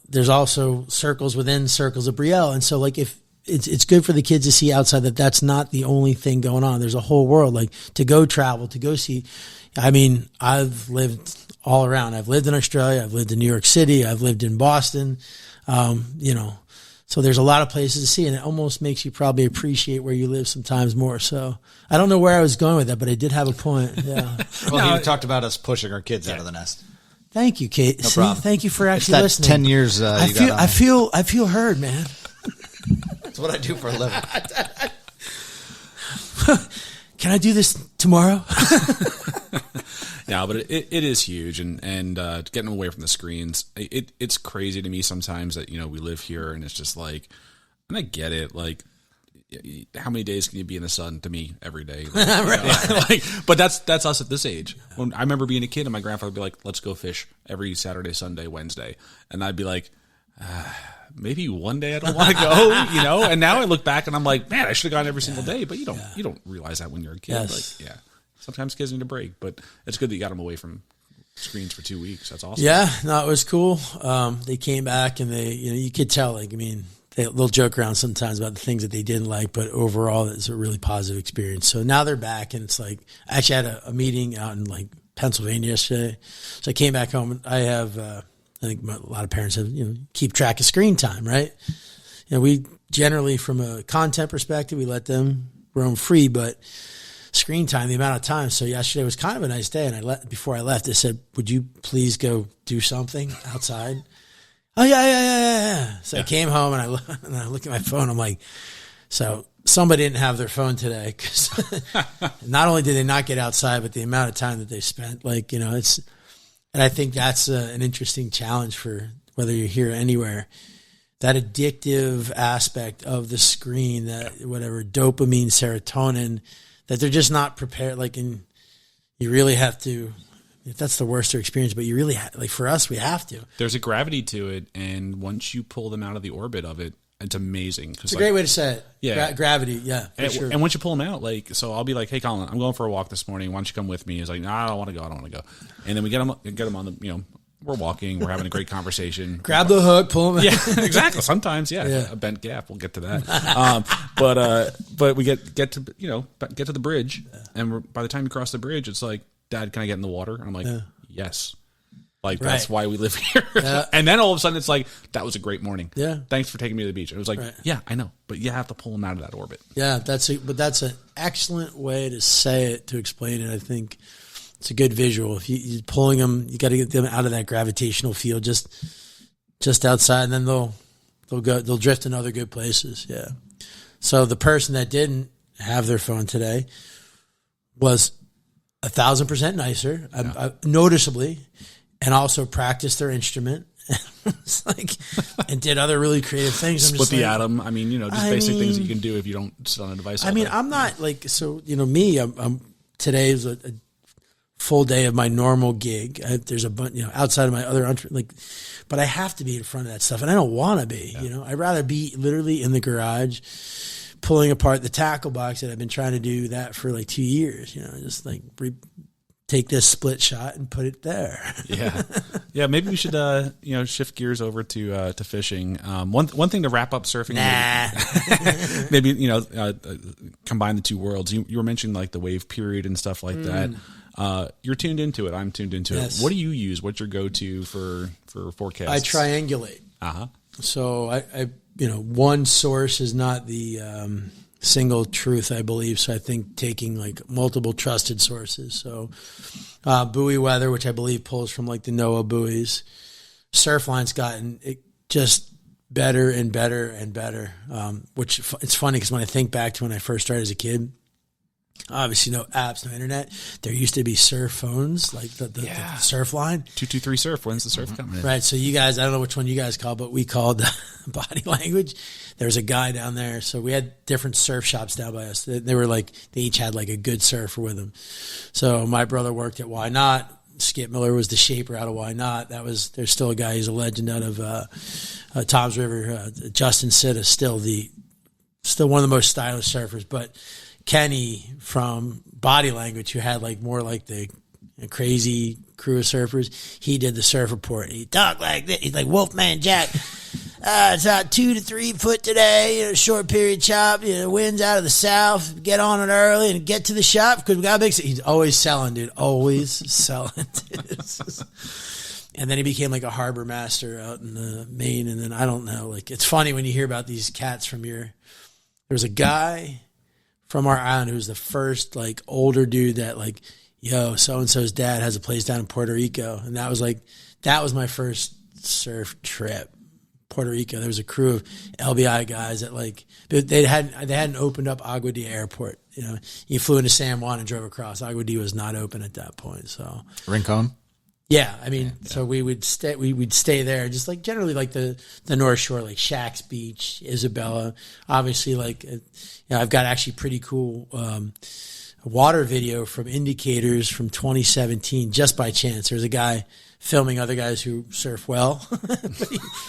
there's also circles within circles of Brielle, and so if it's good for the kids to see outside that that's not the only thing going on. There's a whole world to go travel, to go see. I've lived all around. I've lived in Australia. I've lived in New York City. I've lived in Boston. So there's a lot of places to see, and it almost makes you probably appreciate where you live sometimes more. So I don't know where I was going with that, but I did have a point. Yeah. Well, you talked about us pushing our kids out of the nest. Thank you, Kate. No problem. Thank you for actually listening. 10 years. I feel heard, man. That's what I do for a living. Can I do this tomorrow? No, but it is huge, and getting away from the screens, it's crazy to me sometimes that we live here, and it's just and I get it, how many days can you be in the sun? To me, every day. But that's us at this age. When I remember being a kid, and my grandfather would be like, "Let's go fish every Saturday, Sunday, Wednesday," and I'd be like, maybe one day I don't want to go, And now I look back and I'm like, man, I should have gone every single day. But you don't realize that when you're a kid. Yes. Sometimes kids need a break, but it's good that you got them away from screens for 2 weeks. That's awesome. Yeah, no, it was cool. They came back, and they, you could tell, they'll joke around sometimes about the things that they didn't like, but overall it's a really positive experience. So now they're back, and it's I actually had a meeting out in Pennsylvania yesterday. So I came back home, and I have, I think a lot of parents have, keep track of screen time, right? We generally, from a content perspective, we let them roam free, but screen time, the amount of time. So yesterday was kind of a nice day, and before I left, I said, would you please go do something outside? Oh, yeah. So I came home, and I look at my phone. I'm like, so somebody didn't have their phone today, because not only did they not get outside, but the amount of time that they spent, like, you know, it's, and I think that's an interesting challenge for whether you're here or anywhere, that addictive aspect of the screen, that whatever dopamine, serotonin, that they're just not prepared. Like, and you really have to, if that's the worst they're experienced, but you really like, for us, we have to. There's a gravity to it, and once you pull them out of the orbit of it, it's amazing. It's a great way to say it. Yeah. Gravity, yeah, for sure. And once you pull them out, like, so I'll be like, hey, Colin, I'm going for a walk this morning. Why don't you come with me? He's like, no, I don't want to go. And then we get them on the, you know, we're walking, we're having a great conversation. Grab the hook, pull them out. Yeah, exactly. Sometimes, yeah. A bent gap. We'll get to that. But we get to, you know, get to the bridge, and by the time you cross the bridge, it's like, Dad, can I get in the water? And I'm like, yes. Like, that's why we live here. Yeah. And then all of a sudden, it's like, that was a great morning. Yeah. Thanks for taking me to the beach. And it was like, yeah, I know. But you have to pull them out of that orbit. Yeah, that's an excellent way to say it, to explain it. I think it's a good visual. If you're pulling them, you got to get them out of that gravitational field just outside, and then they'll drift in other good places. Yeah. So the person that didn't have their phone today was 1,000% nicer, noticeably, and also practiced their instrument. It's like, and did other really creative things. Split the atom. I mean, you know, just basic things that you can do if you don't sit on a device. I mean, I'm not like, so, you know, me, I'm today is a full day of my normal gig. There's a bunch, you know, outside of my other, like, but I have to be in front of that stuff, and I don't want to be, you know, I'd rather be literally in the garage pulling apart the tackle box that I've been trying to do that for like 2 years, you know, just like take this split shot and put it there. Yeah. Maybe we should, you know, shift gears over to fishing. One thing to wrap up surfing. Maybe you know, combine the two worlds. You were mentioning like the wave period and stuff like that. You're tuned into it. I'm tuned into it. What do you use? What's your go-to for forecasts? I triangulate. So I you know, one source is not the single truth, I believe. So I think taking like multiple trusted sources. So buoy weather, which I believe pulls from like the NOAA buoys. Surfline's gotten it just better and better and better. Which it's funny because when I think back to when I first started as a kid, obviously no apps, no internet. There used to be surf phones, like the Surfline. 223 Surf. When's the surf coming in? Right. So you guys, I don't know which one you guys call, but we called body language. There was a guy down there. So we had different surf shops down by us. They were like, they each had like a good surfer with them. So my brother worked at Why Not. Skip Miller was the shaper out of Why Not. There's still a guy, he's a legend out of Tom's River. Justin Sitta, still one of the most stylish surfers. But Kenny from Body Language, who had like more like the crazy crew of surfers, he did the surf report. He talked like this. He's like, Wolfman Jack, it's out 2 to 3 foot today, you know, short period chop, you know, winds out of the south, get on it early and get to the shop because we got a big, he's always selling, dude, always selling. And then he became like a harbor master out in Maine. And then I don't know, like, it's funny when you hear about these cats from there was a guy from our island who was the first like older dude that like, yo, so-and-so's dad has a place down in Puerto Rico. And that was my first surf trip. Puerto Rico. There was a crew of LBI guys that like, they hadn't opened up Agua Dia Airport. You know, you flew into San Juan and drove across. Agua Dia was not open at that point. So Rincon? Yeah. I mean, so we'd stay there, just like generally like the North Shore, like Shack's Beach, Isabella. Obviously, like, you know, I've got actually pretty cool, water video from Indicators from 2017, just by chance. There's a guy filming other guys who surf well.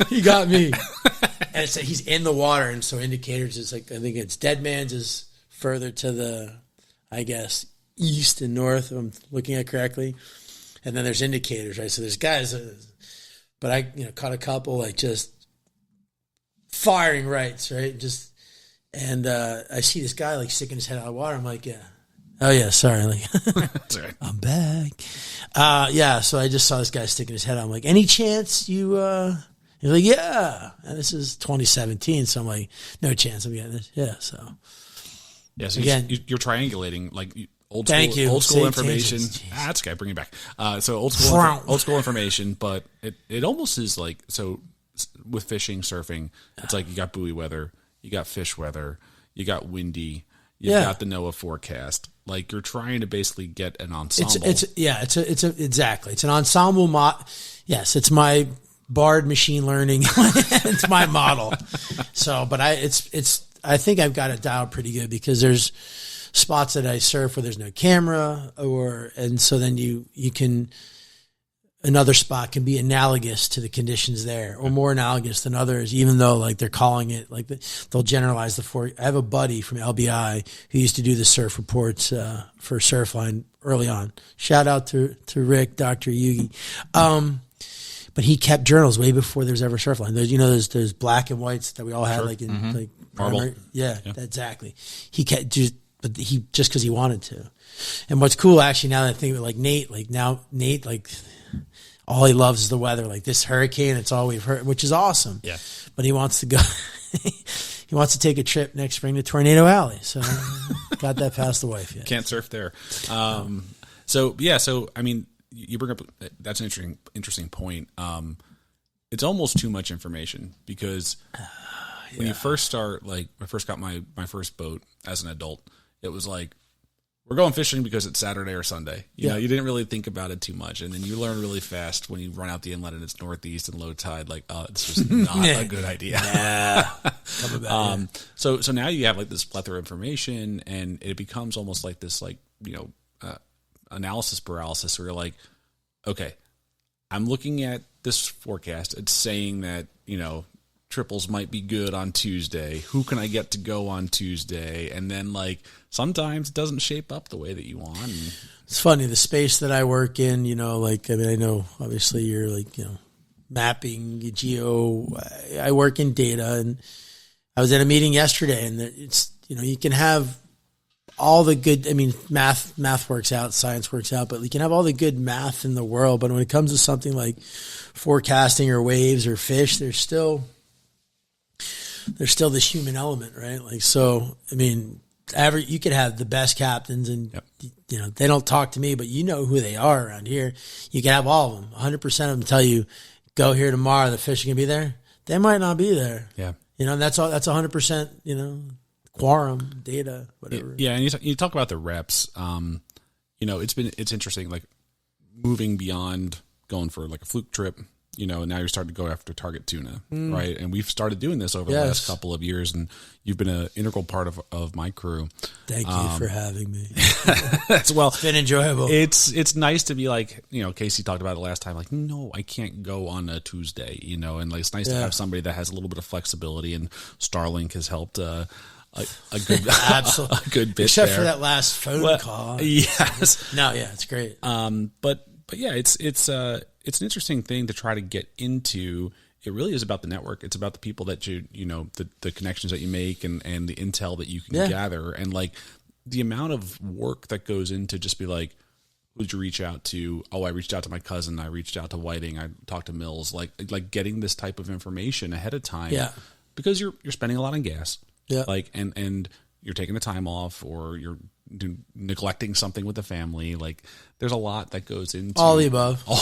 he got me. And it's, he's in the water, and so Indicators is like, I think it's Dead Man's is further to the, I guess, east and north, if I'm looking at correctly. And then there's Indicators, right? So there's guys, but I, you know, caught a couple like just firing rights, right? Just, and I see this guy like sticking his head out of the water. I'm like, yeah. Oh yeah, sorry. Like, I'm back. Yeah, so I just saw this guy sticking his head out. I'm like, any chance you, he's like, yeah. And this is 2017. So I'm like, no chance I'm getting this. Yeah. So. Yeah. So again, you're triangulating like old school information. That's okay. Bring it back. So old school information, but it almost is like, so with fishing, surfing, it's like you got buoy weather, you got fish weather, you got windy, you've got the NOAA forecast. Like you're trying to basically get an ensemble. Exactly. It's an ensemble. Yes, it's my Bard machine learning. It's my model. So, but I think I've got it dialed pretty good because there's spots that I surf where there's no camera and so then you can, another spot can be analogous to the conditions there or more analogous than others, even though like they're calling it like they'll generalize I have a buddy from LBI who used to do the surf reports for Surfline early on. Shout out to Rick, Dr. Yugi. But he kept journals way before there was ever Surfline. There's black and whites that we all had like in like Marble. Yeah, exactly. He kept just because he wanted to. And what's cool actually now that I think of it, like Nate, all he loves is the weather. Like this hurricane, it's all we've heard, which is awesome. Yeah. But he wants to go. He wants to take a trip next spring to Tornado Alley. So got that past the wife yet. Can't surf there. So I mean, you bring up that's an interesting point. It's almost too much information because when you first start, like I first got my first boat as an adult, it was like, we're going fishing because it's Saturday or Sunday. You know, you didn't really think about it too much. And then you learn really fast when you run out the inlet and it's northeast and low tide, like, oh, this was not a good idea. Yeah. So now you have like this plethora of information and it becomes almost like this, like, analysis paralysis where you're like, okay, I'm looking at this forecast. It's saying that, triples might be good on Tuesday. Who can I get to go on Tuesday? And then like sometimes it doesn't shape up the way that you want. And it's funny, the space that I work in, I know obviously you're like, mapping, geo, I work in data and I was at a meeting yesterday and it's, you can have all the good, math works out, science works out, but you can have all the good math in the world. But when it comes to something like forecasting or waves or fish, there's still this human element, right? Like, so, you could have the best captains and, they don't talk to me, but who they are around here. You can have all of them. 100% of them tell you, go here tomorrow, the fish are going to be there. They might not be there. Yeah. And that's all, that's 100%, quorum, data, whatever. Yeah. And you talk about the reps. It's interesting, like moving beyond going for like a fluke trip, now you're starting to go after target tuna, right? And we've started doing this over the last couple of years, and you've been an integral part of my crew. Thank you for having me. It's been enjoyable. It's nice to be like, Casey talked about it last time, like, no, I can't go on a Tuesday, and like, it's nice to have somebody that has a little bit of flexibility, and Starlink has helped a good, absolutely, a good bit except there. for that last phone call. Yes. No, yeah, it's great. But yeah, it's an interesting thing to try to get into. It really is about the network. It's about the people that the connections that you make and the intel that you can gather, and like the amount of work that goes into just be like, who did you reach out to? Oh, I reached out to my cousin. I reached out to Whiting. I talked to Mills. Like getting this type of information ahead of time. Yeah. Because you're spending a lot on gas. Yeah. Like, and you're taking the time off, or you're neglecting something with the family. Like, there's a lot that goes into all the above. All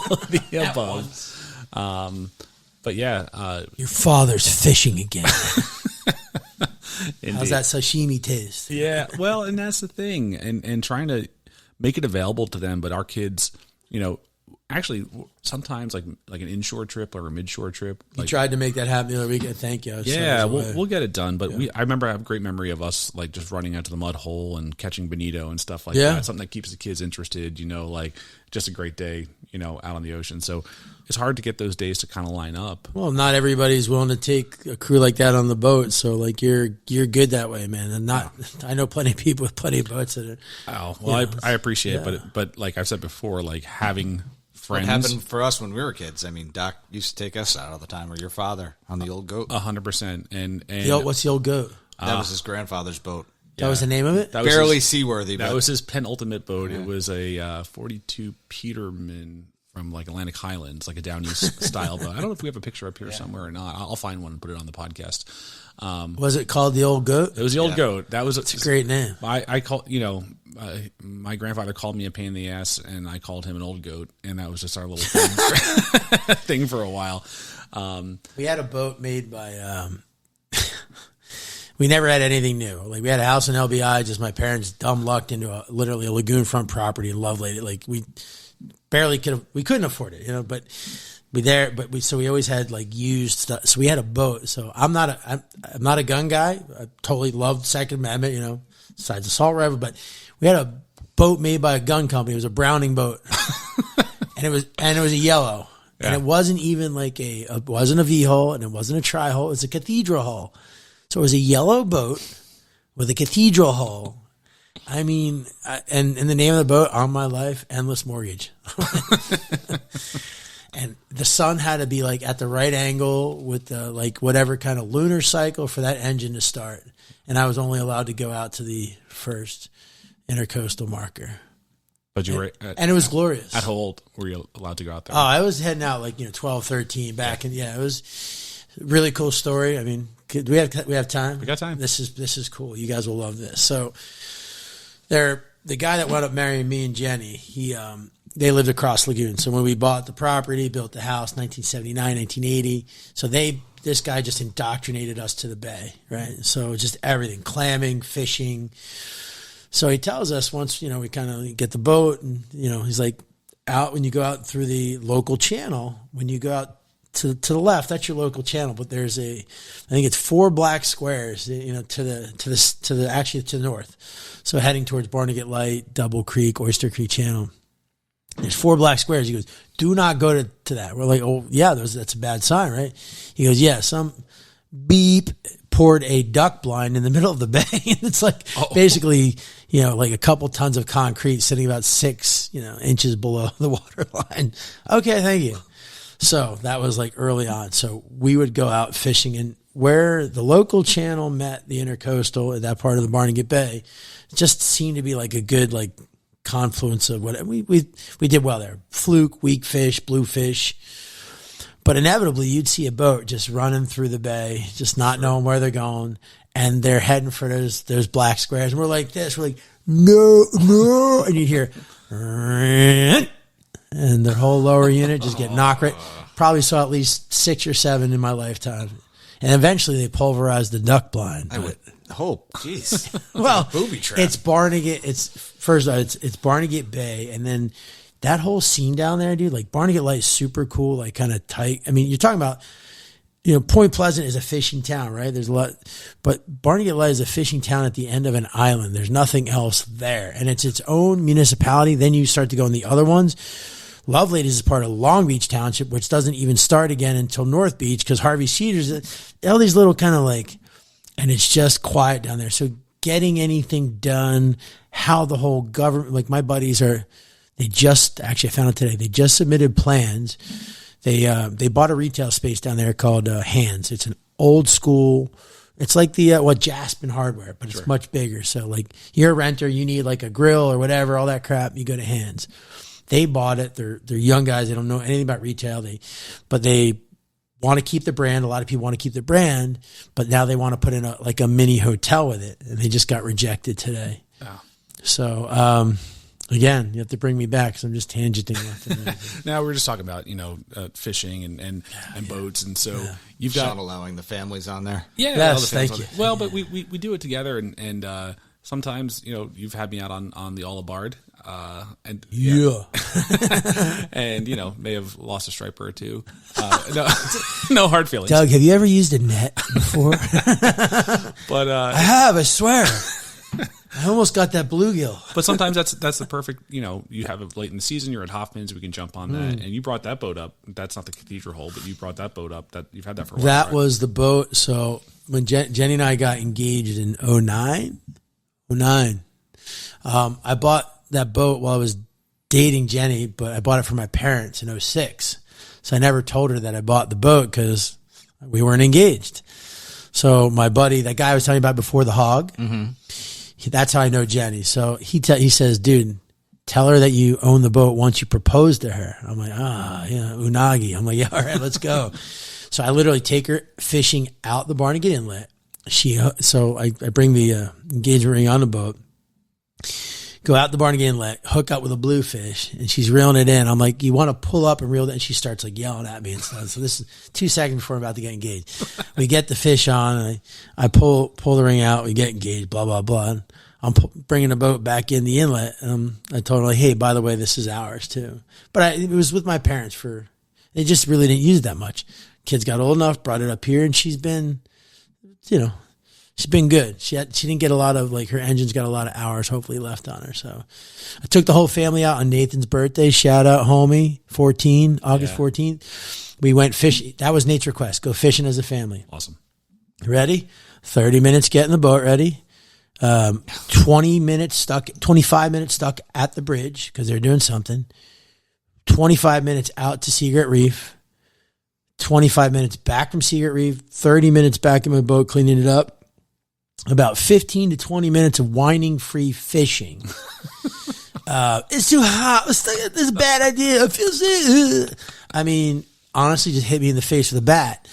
of the above. But yeah, your father's fishing again. Indeed. How's that sashimi taste? Yeah. Well, and that's the thing, and trying to make it available to them. But our kids, actually, sometimes like an inshore trip or a midshore trip. You tried to make that happen the other weekend. Thank you. Yeah, we'll get it done. But I remember I have a great memory of us like just running out to the mud hole and catching bonito and stuff like that. Something that keeps the kids interested. Like just a great day. Out on the ocean. So it's hard to get those days to kind of line up. Well, not everybody's willing to take a crew like that on the boat. So like you're good that way, man. And I know plenty of people with plenty of boats that are. Oh well, I appreciate it, but like I've said before, like having friends. What happened for us when we were kids? Doc used to take us out all the time, or your father on the old goat. 100%. And what's the old goat? That was his grandfather's boat. That was the name of it? That Barely was seaworthy. That was his penultimate boat. Yeah. It was a 42 Peterman from like Atlantic Highlands, like a down east style boat. I don't know if we have a picture up here somewhere or not. I'll find one and put it on the podcast. Was it called the Old Goat? It was the Old Goat. That was it's a great name. I call my grandfather called me a pain in the ass, and I called him an old goat, and that was just our little thing for a while. We had a boat made by we never had anything new. Like we had a house in LBI, just my parents dumb lucked into literally a lagoon front property in Lovelady. Like we couldn't afford it, but so we always had like used stuff. So we had a boat. So I'm not a gun guy. I totally loved Second Amendment, besides assault rifle, but we had a boat made by a gun company. It was a Browning boat. and it was a yellow. Yeah. And it wasn't even like it wasn't a V hull and it wasn't a tri hull. It was a cathedral hull. So it was a yellow boat with a cathedral hull. I mean, and the name of the boat, On My Life, Endless Mortgage. And the sun had to be like at the right angle with the like whatever kind of lunar cycle for that engine to start. And I was only allowed to go out to the first intercoastal marker. But you were and it was glorious. At how old were you allowed to go out there? Oh, I was heading out like 12, 13 back, and it was a really cool story. I mean, do we have time? We got time. This is cool. You guys will love this. So, the guy that wound up marrying me and Jenny, they lived across Lagoon. So when we bought the property, built the house, 1979, 1980. So this guy just indoctrinated us to the bay, right? So just everything, clamming, fishing. So he tells us once, we kind of get the boat and, he's like, when you go out through the local channel, when you go out to the left, that's your local channel. But there's I think it's 4 black squares, to the north. So heading towards Barnegat Light, Double Creek, Oyster Creek Channel. There's 4 black squares. He goes, do not go to that. We're like, oh yeah, that's a bad sign, right? He goes, yeah, some beep poured a duck blind in the middle of the bay. It's like basically, like a couple tons of concrete sitting about 6, inches below the water line. Okay, thank you. So that was like early on. So we would go out fishing, and where the local channel met the intercoastal at that part of the Barnegat Bay, just seemed to be like a good like confluence of what we did well there. Fluke, weak fish, bluefish. But inevitably, you'd see a boat just running through the bay, just not knowing where they're going, and they're heading for those black squares. And we're like this. We're like, no. And you'd hear, and their whole lower unit just get knocked right. Probably saw at least 6 or 7 in my lifetime. And eventually, they pulverized the duck blind. I would hope. Jeez. Well, booby trap. It's Barnegat. It's Barnegat Bay, and then that whole scene down there, dude, like Barnegat Light is super cool, like kind of tight. I mean, you're talking about, Point Pleasant is a fishing town, right? There's a lot, but Barnegat Light is a fishing town at the end of an island. There's nothing else there, and it's its own municipality. Then you start to go in the other ones. Lovelady is part of Long Beach Township, which doesn't even start again until North Beach because Harvey Cedars, all these little kind of like, and it's just quiet down there. So getting anything done, how the whole government, like my buddies I found out today, they just submitted plans. They bought a retail space down there called Hands. It's an old school, it's like the, Jaspin Hardware, but it's much bigger. So like you're a renter, you need like a grill or whatever, all that crap, you go to Hands. They bought it. They're young guys. They don't know anything about retail. But they want to keep the brand. A lot of people want to keep the brand, but now they want to put in a mini hotel with it, and they just got rejected today. Oh. So again, you have to bring me back because I'm just tangenting. Now we're just talking about fishing and boats, and so you've got Sean allowing the families on there. Yeah, yes, thank you. Well, but we do it together, and sometimes you've had me out on the Bard. And and may have lost a striper or two. No hard feelings. Doug, have you ever used a net before? But I have, I swear. I almost got that bluegill. But sometimes that's the perfect. You have it late in the season. You're at Hoffman's. We can jump on that. And you brought that boat up. That's not the cathedral hole, but you brought that boat up. That you've had that for a while. That was the boat. So when Jenny and I got engaged in 2009, I bought that boat while I was dating Jenny, but I bought it for my parents in 2006. So I never told her that I bought the boat because we weren't engaged. So my buddy, that guy I was telling you about before, the hog, that's how I know Jenny. So he says, dude, tell her that you own the boat once you propose to her. I'm like, unagi. I'm like, yeah, all right, let's go. So I literally take her fishing out the Barnegat Inlet. So I bring the engagement ring on the boat. go out the Barnegat Inlet, hook up with a bluefish, and she's reeling it in. I'm like, you want to pull up and reel it? And she starts like yelling at me and stuff. So this is 2 seconds before I'm about to get engaged. We get the fish on, and I pull the ring out. We get engaged, blah, blah, blah. And I'm bringing the boat back in the inlet. And I told her, like, hey, by the way, this is ours too. But it was with my parents they just really didn't use it that much. Kids got old enough, brought it up here, and she's been, she's been good. She didn't get a lot of, like, her engine's got a lot of hours hopefully left on her. So I took the whole family out on Nathan's birthday. Shout out homie, August 14th. We went fishing. That was Nate's request. Go fishing as a family. Awesome. Ready? 30 minutes getting the boat ready. 25 minutes stuck at the bridge because they're doing something. 25 minutes out to Secret Reef. 25 minutes back from Secret Reef. 30 minutes back in my boat cleaning it up. About 15 to 20 minutes of whining free fishing. It's too hot. This is a bad idea. I feel sick. I mean, honestly, just hit me in the face with a bat.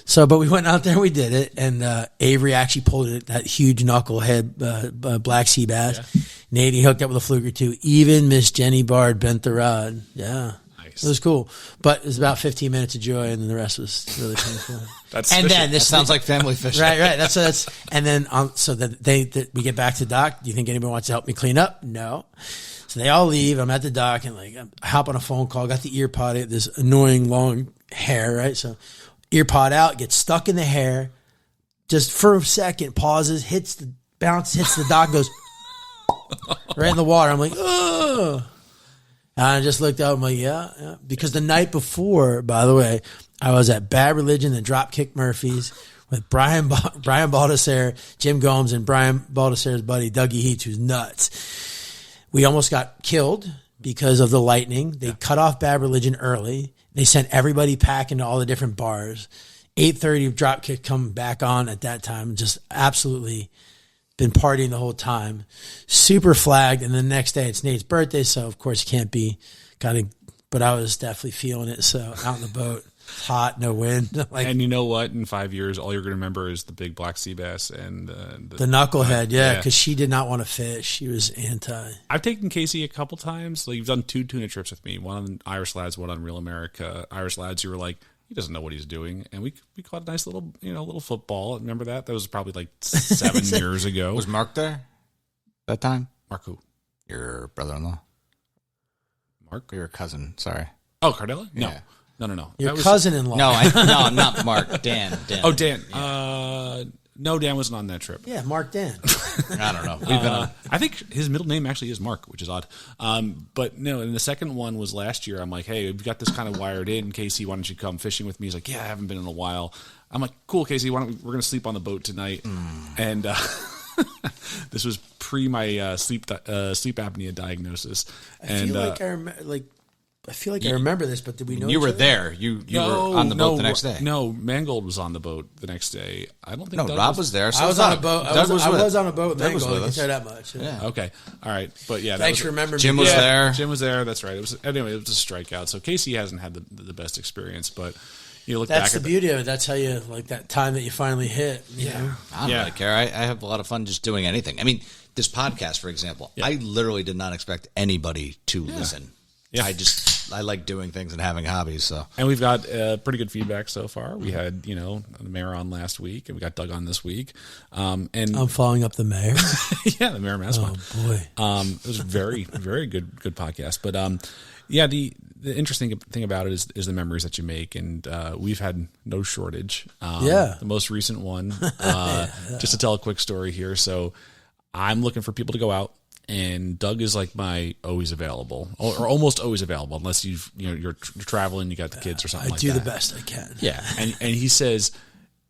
So, but we went out there and we did it. And Avery actually pulled it, that huge knucklehead black sea bass. Yeah. Nate hooked up with a fluke or two. Even Miss Jenny Bard bent the rod. Yeah. Nice. It was cool. But it was about 15 minutes of joy, and then the rest was really painful. That sounds like family fishing. Right. That's and then so that we get back to the dock. Do you think anybody wants to help me clean up? No. So they all leave. I'm at the dock and I hop on a phone call. Got the ear pod, this annoying long hair, right? So ear pod out, gets stuck in the hair. Just for a second, pauses, hits the dock, goes right in the water. I'm like, oh. And I just looked up. I'm like, yeah. Because the night before, by the way, I was at Bad Religion and Dropkick Murphys with Brian Baldessare, Jim Gomes, and Brian Baldessare's buddy, Dougie Heats, who's nuts. We almost got killed because of the lightning. They cut off Bad Religion early. They sent everybody packing to all the different bars. 8:30 Dropkick come back on at that time. Just absolutely been partying the whole time. Super flagged. And the next day it's Nate's birthday. So of course it can't be but I was definitely feeling it. So out in the boat, hot, no wind. And you know what? In 5 years, all you're going to remember is the big black sea bass and the knucklehead. Yeah. Cause she did not want to fish. She was anti. I've taken Casey a couple times. Like, you've done 2 tuna trips with me, one on Irish Lads, one on Real America. Irish Lads, you were like, he doesn't know what he's doing. And we caught a nice little football. Remember that? That was probably like 7 years ago. Was Mark there that time? Mark who? Your brother-in-law. Mark? Your cousin, sorry. Oh, Cardella? No. Yeah. No. Your cousin-in-law. No, not Mark. Dan. Oh, Dan. Yeah. No, Dan wasn't on that trip. Yeah, Mark Dan. I don't know. We've been I think his middle name actually is Mark, which is odd. But no, and the second one was last year. I'm like, hey, we've got this kind of wired in. Casey, why don't you come fishing with me? He's like, yeah, I haven't been in a while. I'm like, cool, Casey, we're going to sleep on the boat tonight. And this was pre my sleep apnea diagnosis. I feel like I remember this, but did we know you were there? You were on the boat the next day. No, Mangold was on the boat the next day. I don't think. No, Doug Rob was there. So I was on a boat. I was on a boat with Doug Mangold. was with I can us. tell that much. Yeah. Okay. All right. But yeah, thanks for remembering. Jim was there. Jim was there. That's right. It was a strikeout. So Casey hasn't had the best experience, but you look back. That's the beauty of it. That's how you like that time that you finally hit. You know? I don't really care. I have a lot of fun just doing anything. I mean, this podcast, for example, I literally did not expect anybody to listen. Yeah. I like doing things and having hobbies. So, and we've got pretty good feedback so far. We had the mayor on last week, and we got Doug on this week. And I'm following up the mayor. Yeah, the mayor mastermind. Oh boy, it was a very very good podcast. But the interesting thing about it is the memories that you make, and we've had no shortage. The most recent one, just to tell a quick story here. So, I'm looking for people to go out. And Doug is like my always available, or almost always available, unless you're traveling, you got the kids or something. I do the best I can. Yeah, and he says,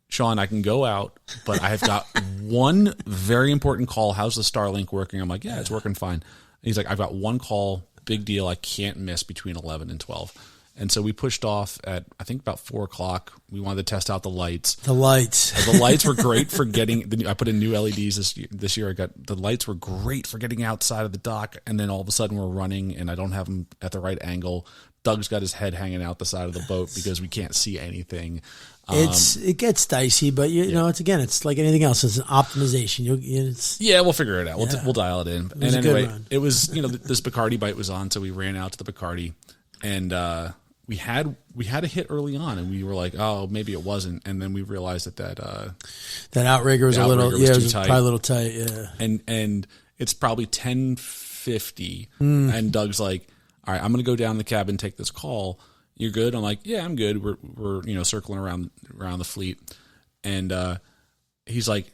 Sean, I can go out, but I have got one very important call. How's the Starlink working? I'm like, yeah, it's working fine. And he's like, I've got one call, big deal, I can't miss between 11 and 12. And so we pushed off at, I think, about 4 o'clock. We wanted to test out the lights. The lights. The lights were great for getting, I put in new LEDs this year. The lights were great for getting outside of the dock. And then all of a sudden we're running and I don't have them at the right angle. Doug's got his head hanging out the side of the boat because we can't see anything. It gets dicey, but you know, it's like anything else. It's an optimization. We'll figure it out. We'll dial it in. It was and a anyway, good run. it was, this Bacardi bite was on. So we ran out to the Bacardi and, we had a hit early on, and we were like, "Oh, maybe it wasn't." And then we realized that outrigger was it was tight. probably a little tight, yeah. And it's probably 10:50, and Doug's like, "All right, I'm going to go down the cabin and take this call. You're good?" I'm like, "Yeah, I'm good." We're circling around the fleet, and he's like,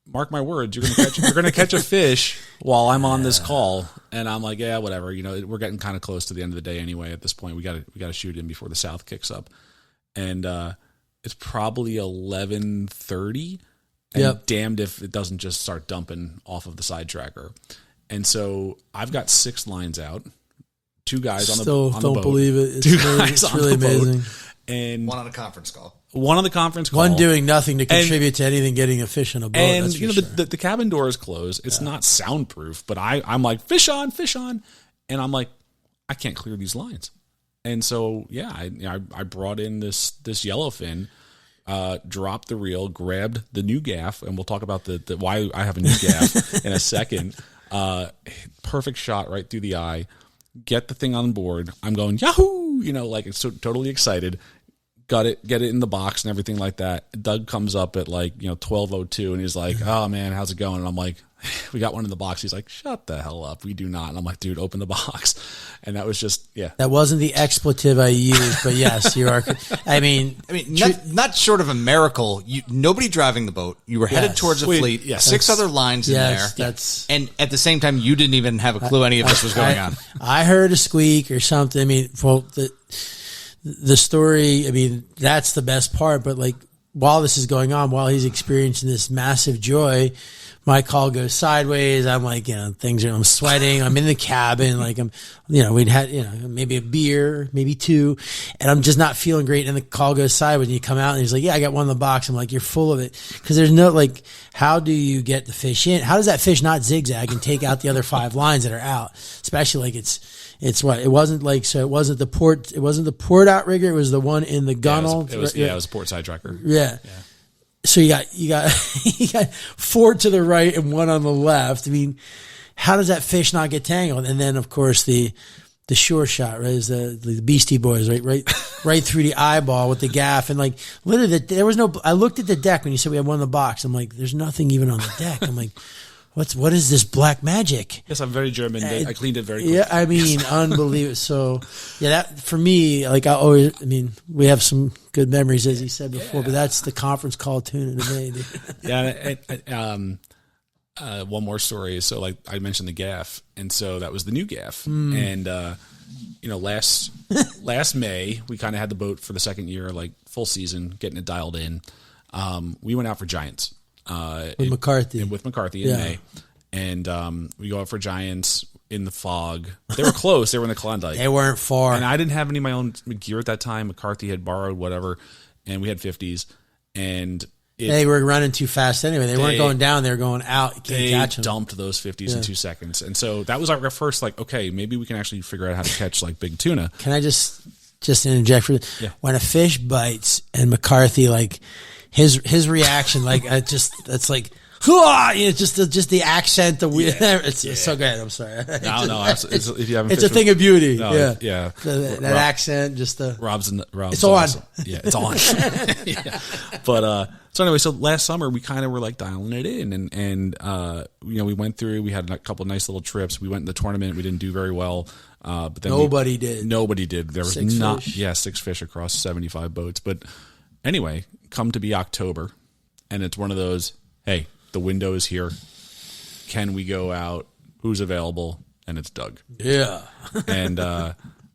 "Mark my words, you're going to catch a fish while I'm on this call." And I'm like, "Yeah, whatever. We're getting kind of close to the end of the day anyway. At this point, we got to shoot in before the south kicks up." And it's probably 11:30. And damned if it doesn't just start dumping off of the side tracker. And so I've got 6 lines out. 2 guys on the boat. Still don't believe it. It's really amazing. And one on a conference call. One doing nothing to contribute to anything getting a fish on a boat. And that's for sure. the cabin door is closed. It's not soundproof, but I'm like, fish on, and I'm like, I can't clear these lines. And so I brought in this yellowfin, dropped the reel, grabbed the new gaff, and we'll talk about the why I have a new gaff in a second. Perfect shot right through the eye. Get the thing on board. I'm going Yahoo! It's so totally excited. Get it in the box and everything like that. Doug comes up at 12:02 and he's like, "Oh man, how's it going?" And I'm like, "We got one in the box." He's like, "Shut the hell up, we do not." And I'm like, "Dude, open the box." And that was just That wasn't the expletive I used, but yes, you are. I mean, not short of a miracle. Nobody driving the boat. You were headed towards a fleet. Yes. 6 other lines in there. And at the same time, you didn't even have a clue any of this was going on. I heard a squeak or something. I mean, the story, that's the best part. But while this is going on, while he's experiencing this massive joy, my call goes sideways. I'm like, I'm sweating. I'm in the cabin. We'd had, maybe a beer, maybe 2, and I'm just not feeling great. And the call goes sideways and you come out and he's like, "Yeah, I got one in the box." I'm like, "You're full of it." Cause there's no, how do you get the fish in? How does that fish not zigzag and take out the other 5 lines that are out? Especially it's what it wasn't it wasn't the port outrigger. It was the one in the gunnel. It was a port side tracker. Yeah. So you got you got 4 to the right and 1 on the left. How does that fish not get tangled? And then of course the shore shot, right? Is the Beastie Boys, right through the eyeball with the gaff, and literally there was no. I looked at the deck when you said we had one in the box. I'm like, there's nothing even on the deck. I'm like, what is this black magic? Yes, I'm very German. I cleaned it very quickly. Yeah, unbelievable. So, that for me, we have some good memories, as he said before, but that's the conference call Tuna today. Dude. Yeah, one more story. So, I mentioned the gaff, and so that was the new gaff. And, last May, we kind of had the boat for the second year, full season, getting it dialed in. We went out for giants. With McCarthy in May, and we go out for giants in the fog. They were close. They were in the Klondike. They weren't far, and I didn't have any of my own gear at that time. McCarthy had borrowed whatever, and we had 50s, and they were running too fast anyway. They weren't going down; they were going out. You can't catch them. Dumped those 50s in 2 seconds, and so that was our first okay, maybe we can actually figure out how to catch big tuna. Can I just interject for when a fish bites and McCarthy his reaction, it's just the accent, it's so great. I'm sorry. No, if you haven't, it's a thing of beauty. Yeah. That accent, just the Rob's it's on. Awesome. Yeah, it's on. Yeah. But so anyway, so last summer we kind of were dialing it in, and we went through. We had a couple of nice little trips. We went in the tournament. We didn't do very well. But then nobody did. There was 6 fish across 75 boats. But anyway, come to be October, and it's one of those, hey, the window is here. Can we go out? Who's available? And it's Doug. Yeah. And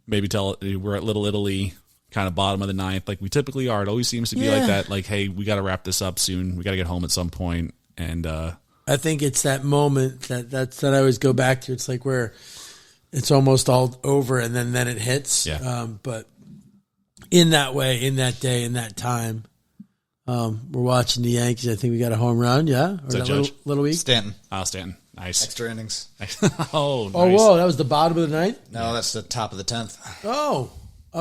maybe we're at Little Italy, kind of bottom of the 9th, like we typically are. It always seems to be like that. Hey, we got to wrap this up soon. We got to get home at some point. And I think it's that moment that I always go back to. It's where it's almost all over, and then it hits. Yeah. But in that way, in that day, in that time. We're watching the Yankees. I think we got a home run. Yeah, or Is that that Judge? Little week. Stanton. Oh, Stanton. Nice. Extra innings. Oh, nice. Oh, whoa! That was the bottom of the ninth. No, that's the top of the 10th. Oh,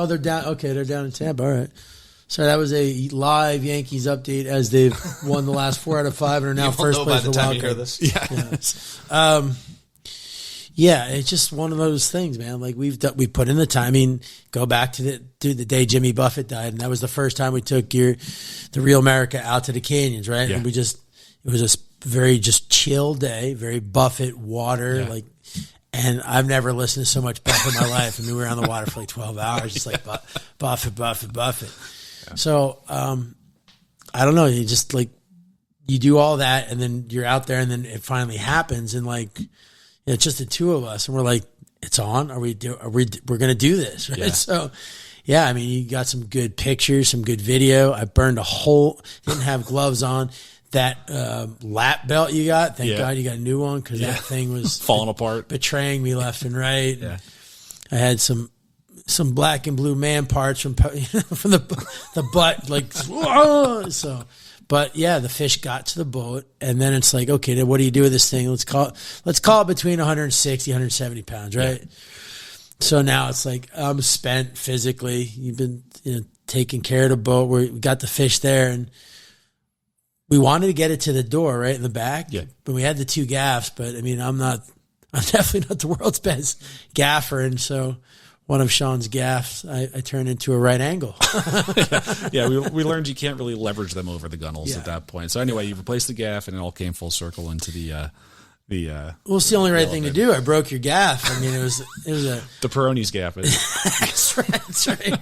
they're down. Okay, they're down in Tampa. All right. So that was a live Yankees update as they've won the last 4 out of 5 and are now first place for wild card. Yeah. Yeah, it's just one of those things, man. Like we put in the time. I mean, go back to the day Jimmy Buffett died, and that was the first time we took the Real America out to the canyons, right? Yeah. And it was a very just chill day, very Buffett water, and I've never listened to so much Buffett in my life. I mean, we were on the water for like 12 hours, just like Buffett. Yeah. So, I don't know. You just like, you do all that and then you're out there and then it finally happens. And like, it's just the two of us and we're like, it's on. We're going to do this. Right. Yeah. So yeah, I mean, you got some good pictures, some good video. I burned didn't have gloves on. That lap belt you got, thank God you got a new one because that thing was falling apart, betraying me left and right. Yeah, I had some black and blue man parts from the butt, like so. But yeah, the fish got to the boat, and then it's like, okay, then what do you do with this thing? Let's call it between 160, 170 pounds, right? Yeah. So now it's like I'm spent physically. You've been taking care of the boat. We got the fish there, and we wanted to get it to the door, right in the back. Yeah. But we had the 2 gaffs. But I mean, I'm definitely not the world's best gaffer, and so one of Sean's gaffs, I turned into a right angle. Yeah, we learned you can't really leverage them over the gunnels at that point. So anyway, you replaced the gaff, and it all came full circle into the. Well, it's the only right thing to do. I broke your gaff. I mean, it was the Peroni's gaff. That's right.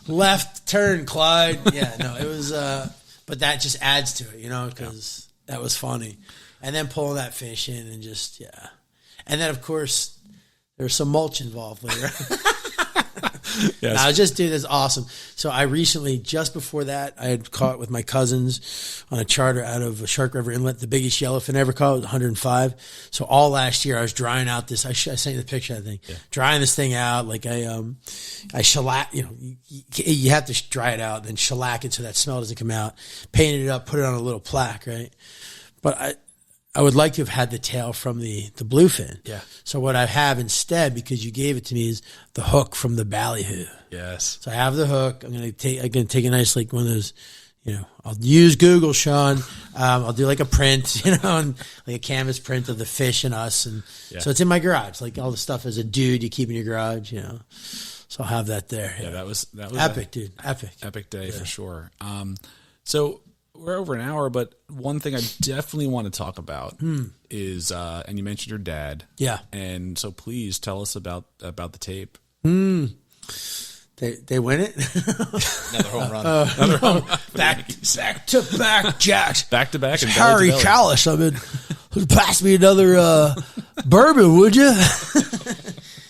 Left turn, Clyde. Yeah, no, it was. But that just adds to it, because that was funny. And then pulling that fish in and just and then of course there's some mulch involved later. Yes. Dude, that's awesome. So I recently, just before that, I had caught with my cousins on a charter out of Shark River Inlet, the biggest yellowfin ever caught, 105. So all last year I was drying out this. I sent you the picture, I think. Yeah. Drying this thing out, like I shellac. You have to dry it out, then shellac it so that smell doesn't come out. Painted it up, put it on a little plaque, right? But I would like to have had the tail from the bluefin. Yeah. So what I have instead, because you gave it to me, is the hook from the ballyhoo. Yes. So I have the hook. I'm gonna take a nice, like, one of those. I'll use Google, Sean. I'll do like a print, and like a canvas print of the fish and us, and so it's in my garage. Like all the stuff as a dude you keep in your garage, So I'll have that there. Yeah, that was epic, dude. Epic day for sure. So. We're over an hour, but one thing I definitely want to talk about is, and you mentioned your dad. Yeah. And so please tell us about the tape. They win it? Another home run. Another home run. Back to back jacks. Back to back. And Harry Callis, pass me another bourbon, would you?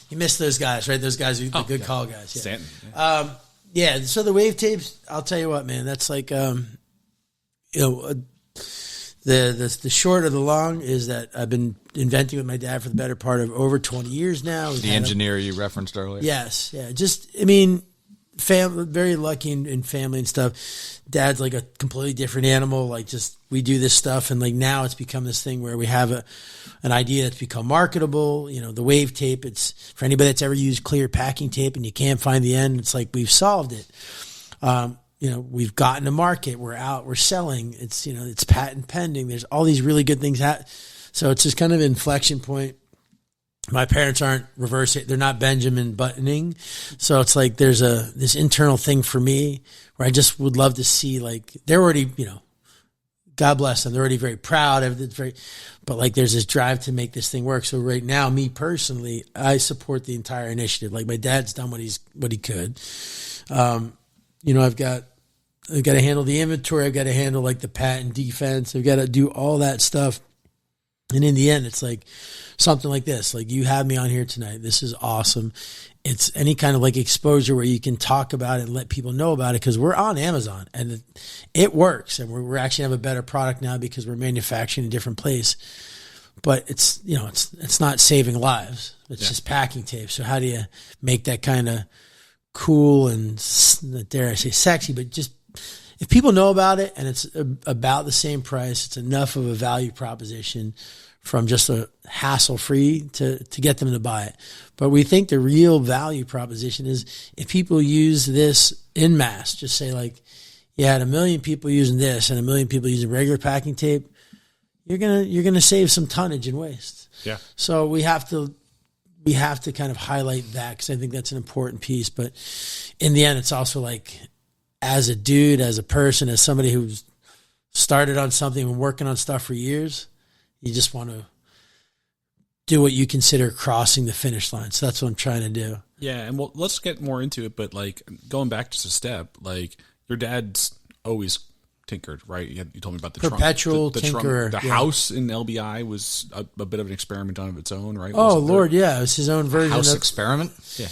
You missed those guys, right? Those guys are the good call guys. Yeah. Stanton. So the wave tapes, I'll tell you what, man, that's like... the short of the long is that I've been inventing with my dad for the better part of over 20 years now. The engineer you referenced earlier. Yes. Yeah. Just, I mean, very lucky in family and stuff. Dad's like a completely different animal. Like, just, we do this stuff. And like now it's become this thing where we have an idea that's become marketable. The wave tape, it's for anybody that's ever used clear packing tape and you can't find the end. It's like, we've solved it. We've gotten to market. We're out. We're selling. It's, it's patent pending. There's all these really good things. So it's just kind of an inflection point. My parents aren't reversing. They're not Benjamin Buttoning. So it's like there's this internal thing for me where I just would love to see, like, they're already, God bless them. They're already very proud. But like there's this drive to make this thing work. So right now, me personally, I support the entire initiative. Like my dad's done what he could. I've got to handle the inventory. I've got to handle like the patent defense. I've got to do all that stuff. And in the end, it's like something like this. Like, you have me on here tonight. This is awesome. It's any kind of like exposure where you can talk about it and let people know about it, because we're on Amazon and it works. And we're actually have a better product now because we're manufacturing in a different place. But it's, it's not saving lives. It's just packing tape. So how do you make that kind of cool and, dare I say, sexy, but just if people know about it and it's about the same price, it's enough of a value proposition from just a hassle-free to get them to buy it. But we think the real value proposition is if people use this en masse, just say like, you had 1 million people using this and 1 million people using regular packing tape, you're gonna save some tonnage and waste. Yeah. So we have to kind of highlight that because I think that's an important piece. But in the end, it's also like, as a dude, as a person, as somebody who's started on something and working on stuff for years, you just want to do what you consider crossing the finish line. So that's what I'm trying to do. Yeah, and well, let's get more into it. But like going back just a step, like your dad's always tinkered, right? You told me about the perpetual trunk, tinkerer. The house in LBI was a bit of an experiment on its own, right? Oh Lord, yeah, it was his own version. House experiment. Yeah.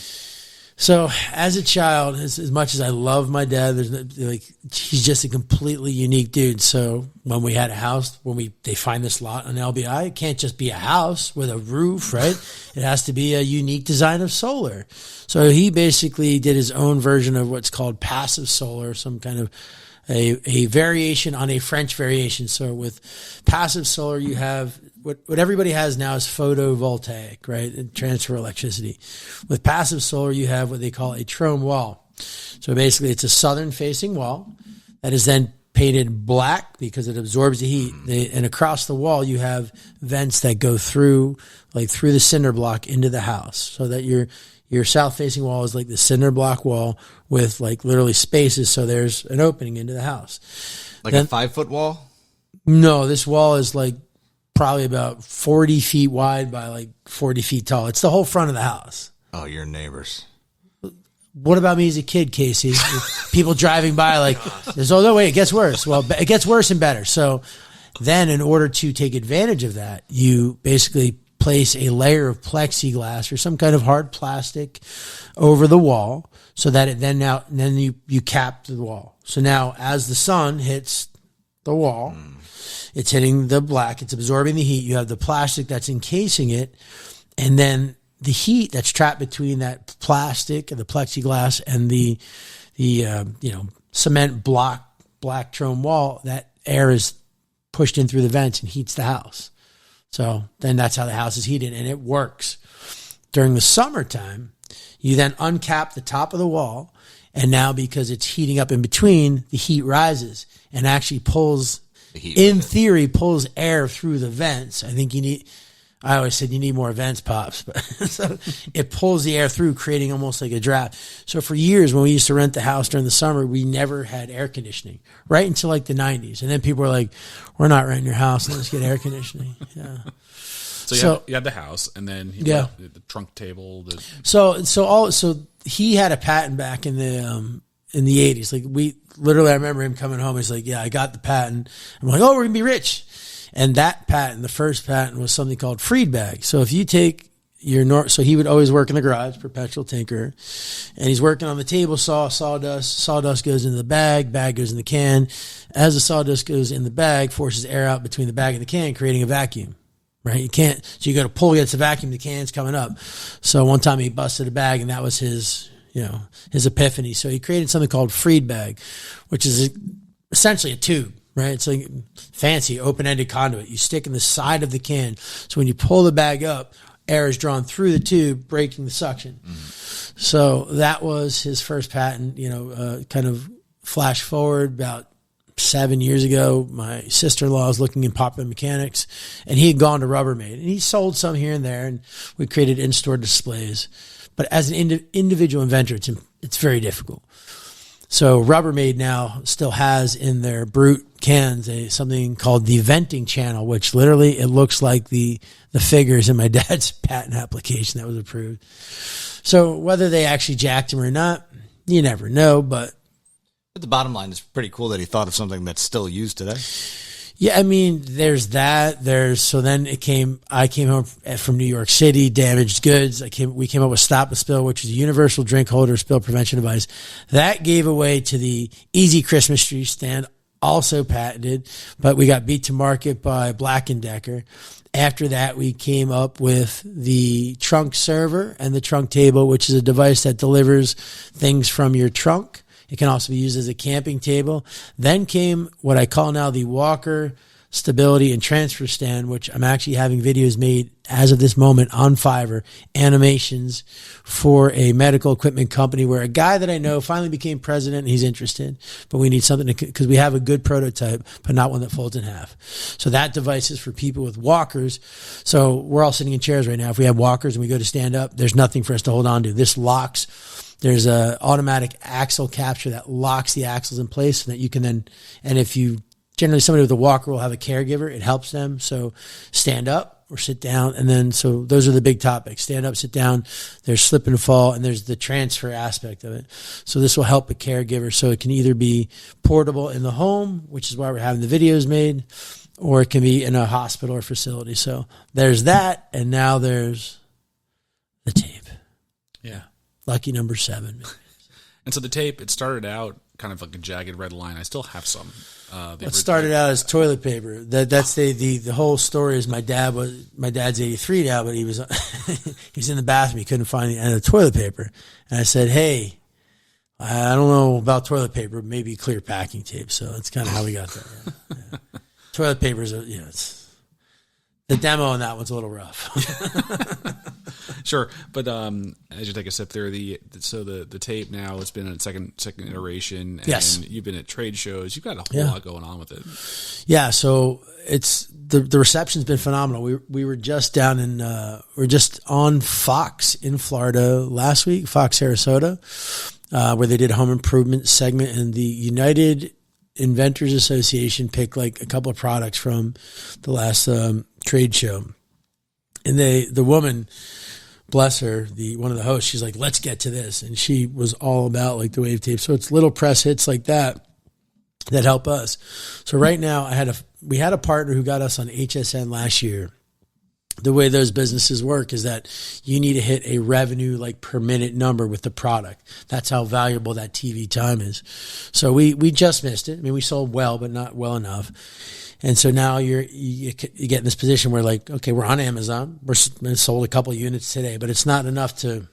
So as a child, as much as I love my dad, he's just a completely unique dude. So when we had a house, they find this lot on LBI, it can't just be a house with a roof, right? It has to be a unique design of solar. So he basically did his own version of what's called passive solar, some kind of a variation on a French variation. So with passive solar, you have what everybody has now is photovoltaic, right? And transfer electricity. With passive solar, you have what they call a trome wall. So basically it's a southern facing wall that is then painted black because it absorbs the heat. And across the wall, you have vents that go through the cinder block into the house, so that your south facing wall is like the cinder block wall with like literally spaces. So there's an opening into the house. Like a 5-foot wall? No, this wall is like probably about 40 feet wide by like 40 feet tall. It's the whole front of the house. Oh, your neighbors. What about me as a kid, Casey? People driving by like, no way, it gets worse. Well, it gets worse and better. So then in order to take advantage of that, you basically place a layer of plexiglass or some kind of hard plastic over the wall so that it then you cap the wall. So now as the sun hits the wall, it's hitting the black, it's absorbing the heat. You have the plastic that's encasing it, and then the heat that's trapped between that plastic and the plexiglass and the cement block black trome wall, that air is pushed in through the vents and heats the house. So then that's how the house is heated, and it works. During the summertime, you then uncap the top of the wall, and now because it's heating up in between, the heat rises and actually pulls, in theory, pulls air through the vents. I always said you need more vents, Pops, but so it pulls the air through, creating almost like a draft. So for years, when we used to rent the house during the summer, we never had air conditioning, right until like the 90s. And then people were like, we're not renting your house, let's get air conditioning. Yeah. So you had the house, and then the trunk table. So he had a patent back in the 80s. Like I remember him coming home. He's like, yeah, I got the patent. I'm like, oh, we're gonna be rich. And that patent, the first patent, was something called freed bag. So if you take so he would always work in the garage, perpetual tinker, and he's working on the table saw, sawdust goes into the bag goes in the can. As the sawdust goes in the bag, forces air out between the bag and the can, creating a vacuum. Right? So you got to pull against the vacuum, the can's coming up. So one time he busted a bag, and that was his epiphany. So he created something called freed bag, which is essentially a tube. Right? It's like fancy open-ended conduit. You stick in the side of the can. So when you pull the bag up, air is drawn through the tube, breaking the suction. Mm-hmm. So that was his first patent. Kind of flash forward about 7 years ago, my sister-in-law was looking in Popular Mechanics, and he had gone to Rubbermaid, and he sold some here and there, and we created in-store displays. But as an individual inventor, it's very difficult. So Rubbermaid now still has in their Brute cans something called the venting channel, which literally it looks like the figures in my dad's patent application that was approved. So whether they actually jacked him or not, you never know. But the bottom line is pretty cool that he thought of something that's still used today. Yeah, I mean, there's that. I came home from New York City, damaged goods. We came up with Stop the Spill, which is a universal drink holder spill prevention device. That gave away to the Easy Christmas Tree Stand, also patented, but we got beat to market by Black & Decker. After that, we came up with the trunk server and the trunk table, which is a device that delivers things from your trunk. It can also be used as a camping table. Then came what I call now the walker stability and transfer stand, which I'm actually having videos made as of this moment on Fiverr, animations for a medical equipment company where a guy that I know finally became president and he's interested, but we need something because we have a good prototype, but not one that folds in half. So that device is for people with walkers. So we're all sitting in chairs right now. If we have walkers and we go to stand up, there's nothing for us to hold on to. This locks. There's a automatic axle capture that locks the axles in place so that you can then, and if you generally somebody with a walker will have a caregiver. It helps them. So stand up or sit down. And then, so those are the big topics. Stand up, sit down. There's slip and fall, and there's the transfer aspect of it. So this will help a caregiver. So it can either be portable in the home, which is why we're having the videos made, or it can be in a hospital or facility. So there's that. And now there's the tape. Yeah. Lucky number 7. And so the tape, it started out kind of like a jagged red line. I still have some. It started out as toilet paper. That's the whole story. Is my dad's 83 now, but he was in the bathroom. He couldn't find the end of the toilet paper, and I said, "Hey, I don't know about toilet paper, maybe clear packing tape." So that's kind of how we got there. Yeah. Toilet paper is it's the demo on that one's a little rough. Sure, but as you take a sip there, the tape now, it's been a second iteration, and yes. You've been at trade shows. You've got a whole lot going on with it. Yeah, so it's the reception's been phenomenal. We were just down in we're just on Fox in Florida last week, Fox Sarasota, where they did a home improvement segment, and the United Inventors Association picked like a couple of products from the last trade show, and the woman, bless her, one of the hosts, she's like, let's get to this. And she was all about like the wave tape. So it's little press hits like that help us. So right now we had a partner who got us on HSN last year. The way those businesses work is that you need to hit a revenue like per minute number with the product. That's how valuable that TV time is. So we just missed it. I mean, we sold well, but not well enough. And so now you get in this position where like, okay, we're on Amazon. We're sold a couple of units today, but it's not enough to.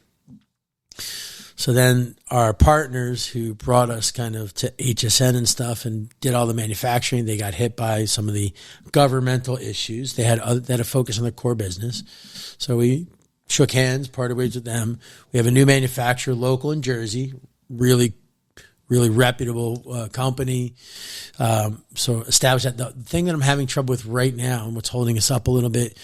So then our partners who brought us kind of to HSN and stuff and did all the manufacturing, they got hit by some of the governmental issues. They had a focus on their core business. So we shook hands, parted ways with them. We have a new manufacturer, local in Jersey, really reputable company. So established that. The thing that I'm having trouble with right now and what's holding us up a little bit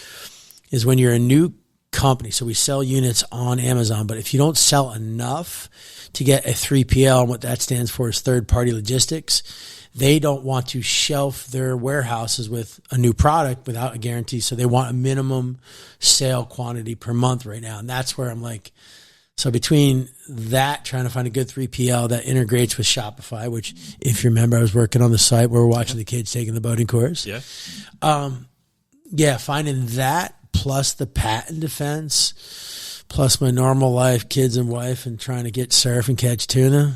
is when you're a new company. So we sell units on Amazon, but if you don't sell enough to get a 3PL, and what that stands for is third party logistics, they don't want to shelf their warehouses with a new product without a guarantee. So they want a minimum sale quantity per month right now. And that's where I'm like, so between that, trying to find a good 3PL that integrates with Shopify, which if you remember, I was working on the site where we're watching the kids taking the boating course. Yeah. Finding that plus the patent defense, plus my normal life, kids and wife, and trying to get surf and catch tuna.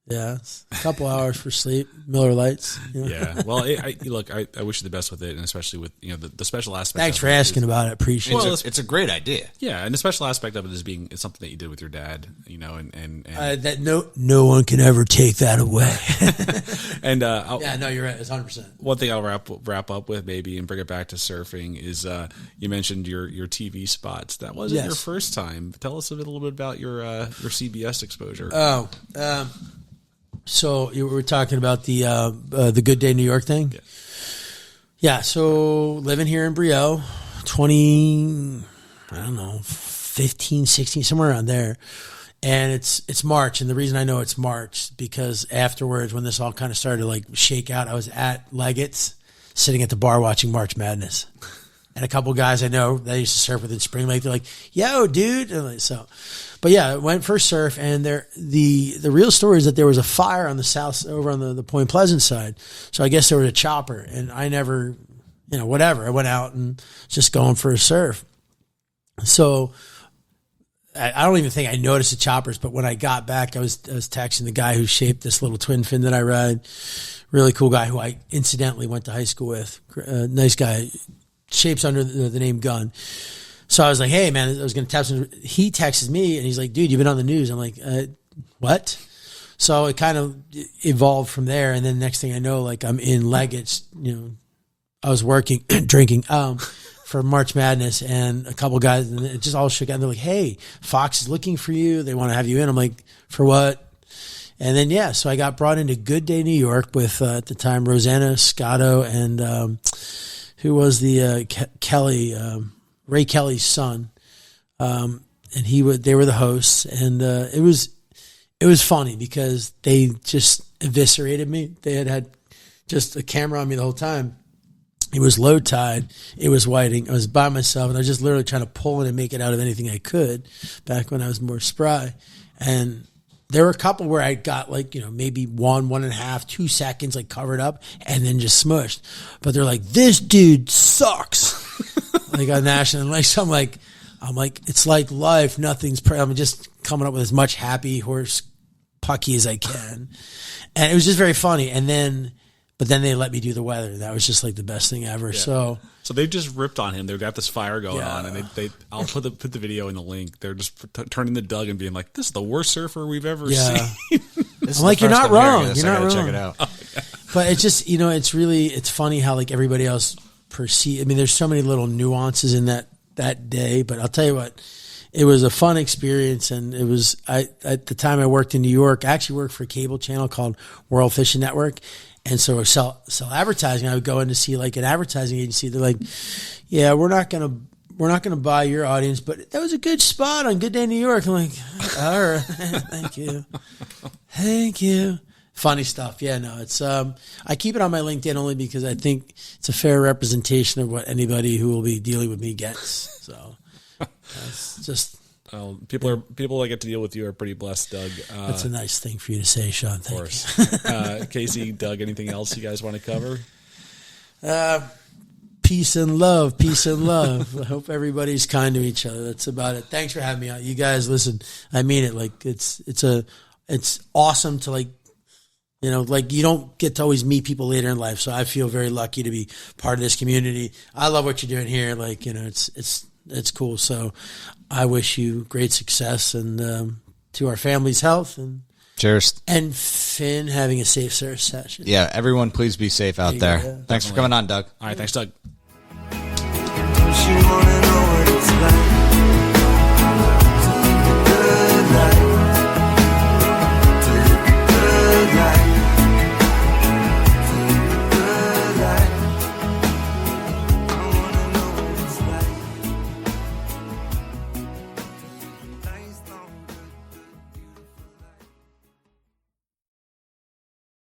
Yeah, a couple hours for sleep, Miller Lights. You know? Yeah, well, I wish you the best with it, and especially with the special aspect. Thanks for asking about it. Appreciate it. Well, it's a great idea. Yeah, and the special aspect of it is being it's something that you did with your dad, and that no one can ever take that away. And you're right. It's 100%. One thing I'll wrap up with maybe and bring it back to surfing is you mentioned your TV spots. That wasn't your first time. Tell us a little bit about your CBS exposure. So you were talking about the Good Day New York thing? Yeah, so living here in Brielle, 15, 16, somewhere around there. And it's March, and the reason I know it's March because afterwards when this all kind of started to like shake out, I was at Leggett's sitting at the bar watching March Madness. And a couple guys I know that used to surf with in Spring Lake, they're like, yo, dude. And but yeah, I went for a surf, and the real story is that there was a fire on the south, over on the Point Pleasant side. So I guess there was a chopper, and I never, whatever. I went out and just going for a surf. So I don't even think I noticed the choppers, but when I got back, I was texting the guy who shaped this little twin fin that I ride. Really cool guy who I incidentally went to high school with. Nice guy. shapes under the name Gun. So I was like, hey, man, I was going to text him. He texted me, and he's like, dude, you've been on the news. I'm like, what? So it kind of evolved from there. And then next thing I know, like I'm in Leggett's, I was working, drinking for March Madness, and a couple guys, and it just all shook out. And they're like, hey, Fox is looking for you. They want to have you in. I'm like, for what? And then, so I got brought into Good Day New York with, at the time, Rosanna Scotto and who was the Kelly, Ray Kelly's son. And they were the hosts. And it was funny because they just eviscerated me. They had just a camera on me the whole time. It was low tide. It was whiting. I was by myself, and I was just literally trying to pull in and make it out of anything I could back when I was more spry. And there were a couple where I got maybe 1.5, 2 seconds covered up and then just smushed. But they're like, this dude sucks. On national. So I'm like, it's like life. I'm just coming up with as much happy horse pucky as I can. And it was just very funny. But then they let me do the weather. That was just the best thing ever. Yeah. So they've just ripped on him. They've got this fire going on, and I'll put the video in the link. They're just turning to Doug and being like, "This is the worst surfer we've ever seen." I'm like, you're not wrong. You're not wrong. Check it out. But it's just it's funny how everybody else perceive. I mean, there's so many little nuances in that day. But I'll tell you what, it was a fun experience, and it was. At the time I worked in New York, I actually worked for a cable channel called World Fishing Network. And so sell advertising. I would go in to see an advertising agency. They're like, yeah, we're not gonna buy your audience, but that was a good spot on Good Day New York. I'm like, all right, thank you. Funny stuff. Yeah, no, it's I keep it on my LinkedIn only because I think it's a fair representation of what anybody who will be dealing with me gets. So it's just. Well, people that get to deal with you are pretty blessed, Doug. That's a nice thing for you to say, Sean. Thank you. Casey, Doug, anything else you guys want to cover? Peace and love. Peace and love. I hope everybody's kind to each other. That's about it. Thanks for having me on. You guys, listen, I mean it. It's awesome to you don't get to always meet people later in life. So I feel very lucky to be part of this community. I love what you're doing here. It's cool. So I wish you great success and to our family's health and cheers. And Finn having a safe surf session. Yeah, everyone please be safe out there. Go, yeah. Thanks for coming on, Doug. All right, thanks, Doug. Don't you wanna know what it's like?